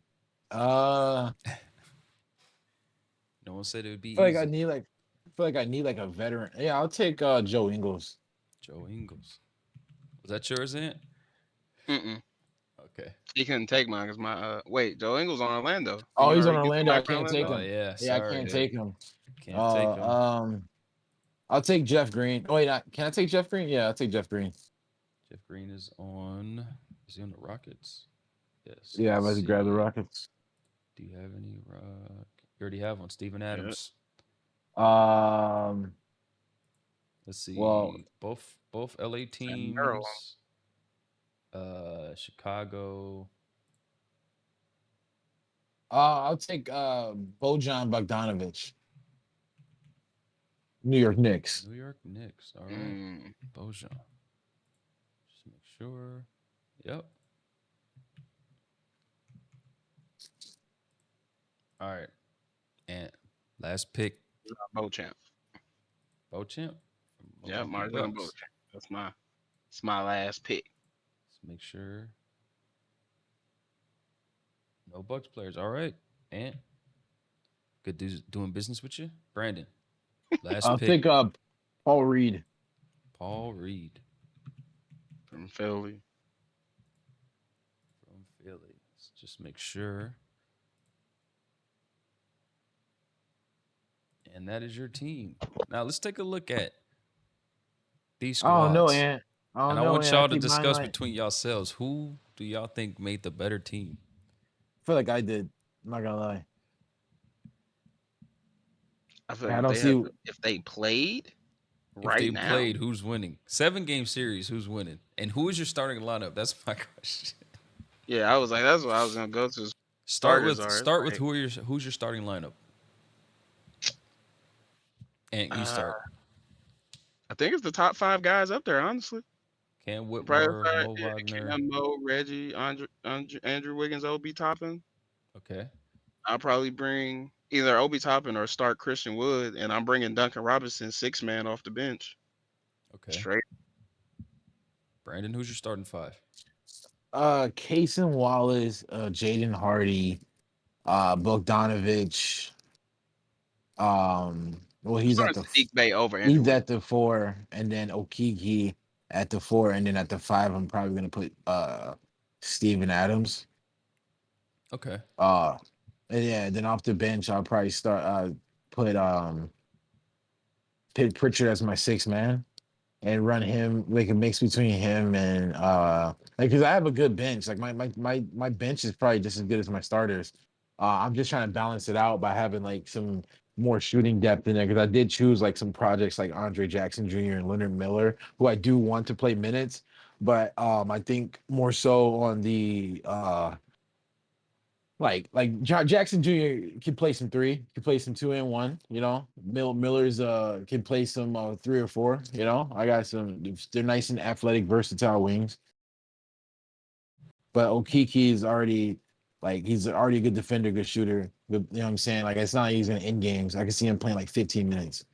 No one said it would be I feel like easy. I need like a veteran. Yeah, I'll take Joe Ingles. Joe Ingles. Was that yours, Ant? Mm-mm. Okay. He couldn't take mine because my wait, Joe Ingles on Orlando. Oh, he's on already get Orlando. I somebody for can't take Oh, him. yeah. Yeah, I Sorry. can't Yeah. take him. Can't take him. I'll take Jeff Green. Oh wait, can I take Jeff Green? Yeah, I'll take Jeff Green. Jeff Green is on. Is he on the Rockets? Yes. Yeah, I'm about let's to grab the see. Rockets. Do you have any rock? You already have one. Steven Adams. Let's see. Well, both LA Sam Merrill. teams. Chicago. I'll take Bojan Bogdanovic. New York Knicks. New York Knicks. All right. Bojan. Just make sure. Yep. All right. And last pick. Beauchamp. Beauchamp. Yeah, Martin Beauchamp. That's my last pick. Let's make sure. No Bucks players. All right. And good doing business with you. Brandon. Last I'll pick. take Paul Reed. Paul Reed. From Philly. From Philly. Let's just make sure. And that is your team. Now let's take a look at these squads. Oh no, Ant. Oh, and no, I want Ant. y'all to keep mine discuss like- between yourselves. Who do y'all think made the better team? I feel like I did. I'm not gonna lie. I feel I like don't see. if they played If right they now. played, who's winning? 7-game series, who's winning? And who is your starting lineup? That's my question. Yeah, I was like, that's what I was gonna go to. Start with Starters are- who's your starting lineup? And you start. I think it's the top 5 guys up there, honestly. Cam Whitmore, Mo Yeah, Wagner. Cam, Mo, Reggie, Andrew Wiggins, Obi Toppin. Okay. I'll probably bring either Obi Toppin or start Christian Wood, and I'm bringing Duncan Robinson 6-man off the bench. Okay. Straight. Brandon, who's your starting 5? Casey Wallace, Jaden Hardy, Bogdanovich. Well, he's at the Sadiq Bey over Andrew he's Wiggins. at the 4, and then Okiki at the 4, and then at the 5, I'm probably gonna put Steven Adams. Okay. And yeah, then off the bench, I'll probably start put Pritchard as my sixth man and run him like a mix between him and like because I have a good bench. Like my bench is probably just as good as my starters. I'm just trying to balance it out by having like some more shooting depth in there because I did choose like some projects like Andre Jackson Jr. and Leonard Miller, who I do want to play minutes, but I think more so on the Jackson Jr. can play some three, can play some 2 and 1. Miller's can play some 3 or 4. I got some. They're nice and athletic, versatile wings. But Okiki is already he's already a good defender, good shooter. Good, you know what I'm saying? Like it's not like he's gonna end games. I can see him playing like 15 minutes.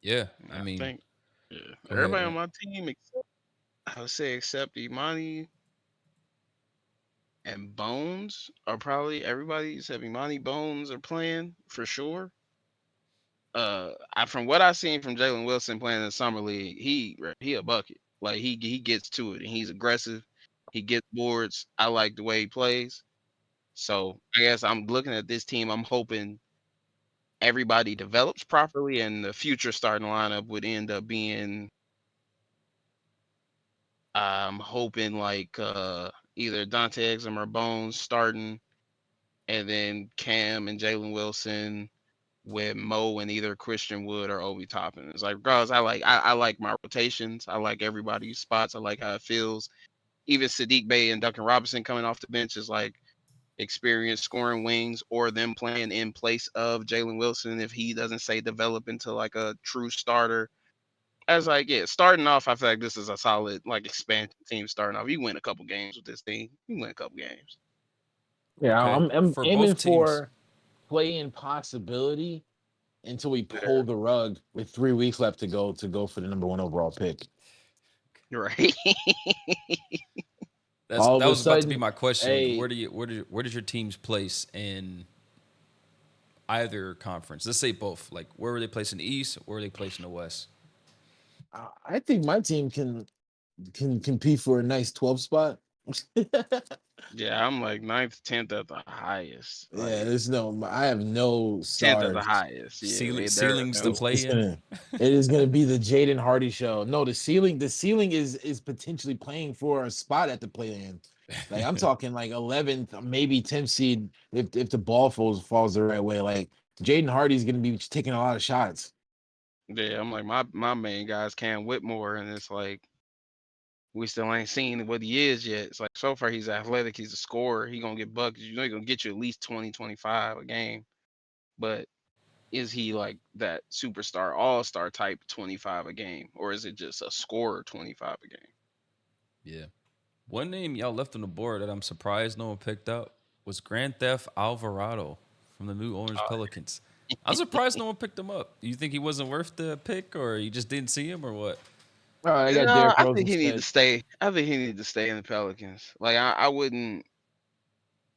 Yeah, I I mean, think go ahead, everybody on Ant. my team, I would say except Imani and Bones, are probably everybody except Imani, Bones are playing for sure. From what I've seen from Jalen Wilson playing in the summer league, he a bucket. Like he gets to it and he's aggressive. He gets boards. I like the way he plays. So I guess I'm looking at this team. I'm hoping everybody develops properly, and the future starting lineup would end up being. I'm hoping like either Dante Exum or Bones starting, and then Cam and Jalen Wilson with Mo and either Christian Wood or Obi Toppin. It's like, guys, I like my rotations. I like everybody's spots. I like how it feels. Even Sadiq Bey and Duncan Robinson coming off the bench is like experienced scoring wings, or them playing in place of Jalen Wilson if he doesn't say develop into like a true starter. As like, yeah, starting off, I feel like this is a solid like expansion team starting off. You win a couple games with this team. You win a couple games. Yeah, Okay, I'm for aiming both teams. for play-in possibility until we Yeah, pull the rug with 3 weeks left to go for the number 1 overall pick. you're right. All That of a was about to be sudden, my question. hey, Where does your teams place in either conference? Let's say both. Like, where were they placed in the East? Where were they placed in the West? I think my team can compete for a nice 12 spot. Yeah, I'm like ninth, 10th at the highest. Yeah, Like there's no. I have no 10th at the stars. highest. Yeah, there are Ceilings to no. play in. It is gonna be the Jaden Hardy show. No, the ceiling is potentially playing for a spot at the play-in. Like I'm talking like 11th, maybe 10th seed if the ball falls the right way. Like Jaden Hardy's gonna be taking a lot of shots. Yeah, I'm like my main guy's Cam Whitmore, and it's like we still ain't seen what he is yet. It's like so far he's athletic, he's a scorer, he gonna get buckets. You know he gonna get you at least 20, 25 a game. But is he like that superstar all-star type 25 a game, or is it just a scorer 25 a game? Yeah. One name y'all left on the board that I'm surprised no one picked up was Grand Theft Alvarado from the New Orleans Pelicans. I'm surprised no one picked him up. You think he wasn't worth the pick, or you just didn't see him, or what? All right, I got No, Derrick I Rose think he need to instead. stay. I think he need to stay in the Pelicans. Like I wouldn't.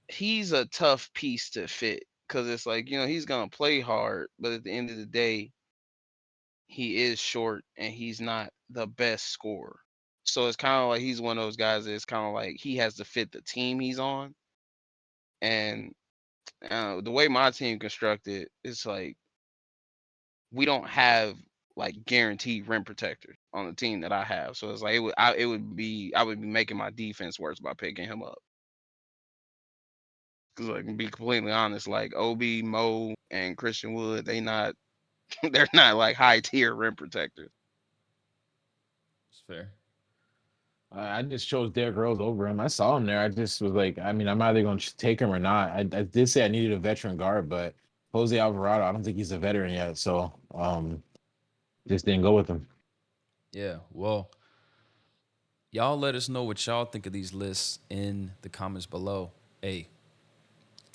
He's a tough piece to fit because it's like he's gonna play hard, but at the end of the day, he is short and he's not the best scorer. So it's kind of like he's one of those guys that it's kind of like he has to fit the team he's on. And the way my team constructed, it's like we don't have like guaranteed rim protectors on the team that I have. So it's like I would be making my defense worse by picking him up. Because like to be completely honest, like Obi, Mo, and Christian Wood, they're not like high tier rim protectors. It's fair. I just chose Derrick Rose over him. I saw him there. I just was like, I mean, I'm either going to take him or not. I did say I needed a veteran guard, but Jose Alvarado, I don't think he's a veteran yet. So just didn't go with him. Yeah. Well, y'all let us know what y'all think of these lists in the comments below. Hey,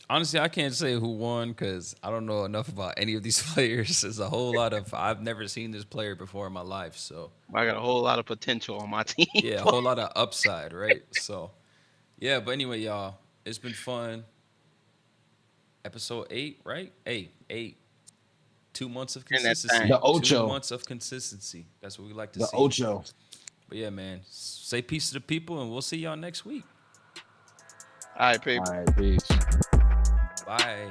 honestly, I can't say who won because I don't know enough about any of these players. There's a whole lot of I've never seen this player before in my life. So I got a whole lot of potential on my team. yeah, a whole lot of upside, right? So yeah, but anyway, y'all, it's been fun. Episode 8, right? 8. 2 months of In that consistency. The thing. Ocho, 2 months of consistency. That's what we like to the see. Ocho. But yeah, man, say peace to the people, and we'll see y'all next week. All right, All people. right, peace. Bye.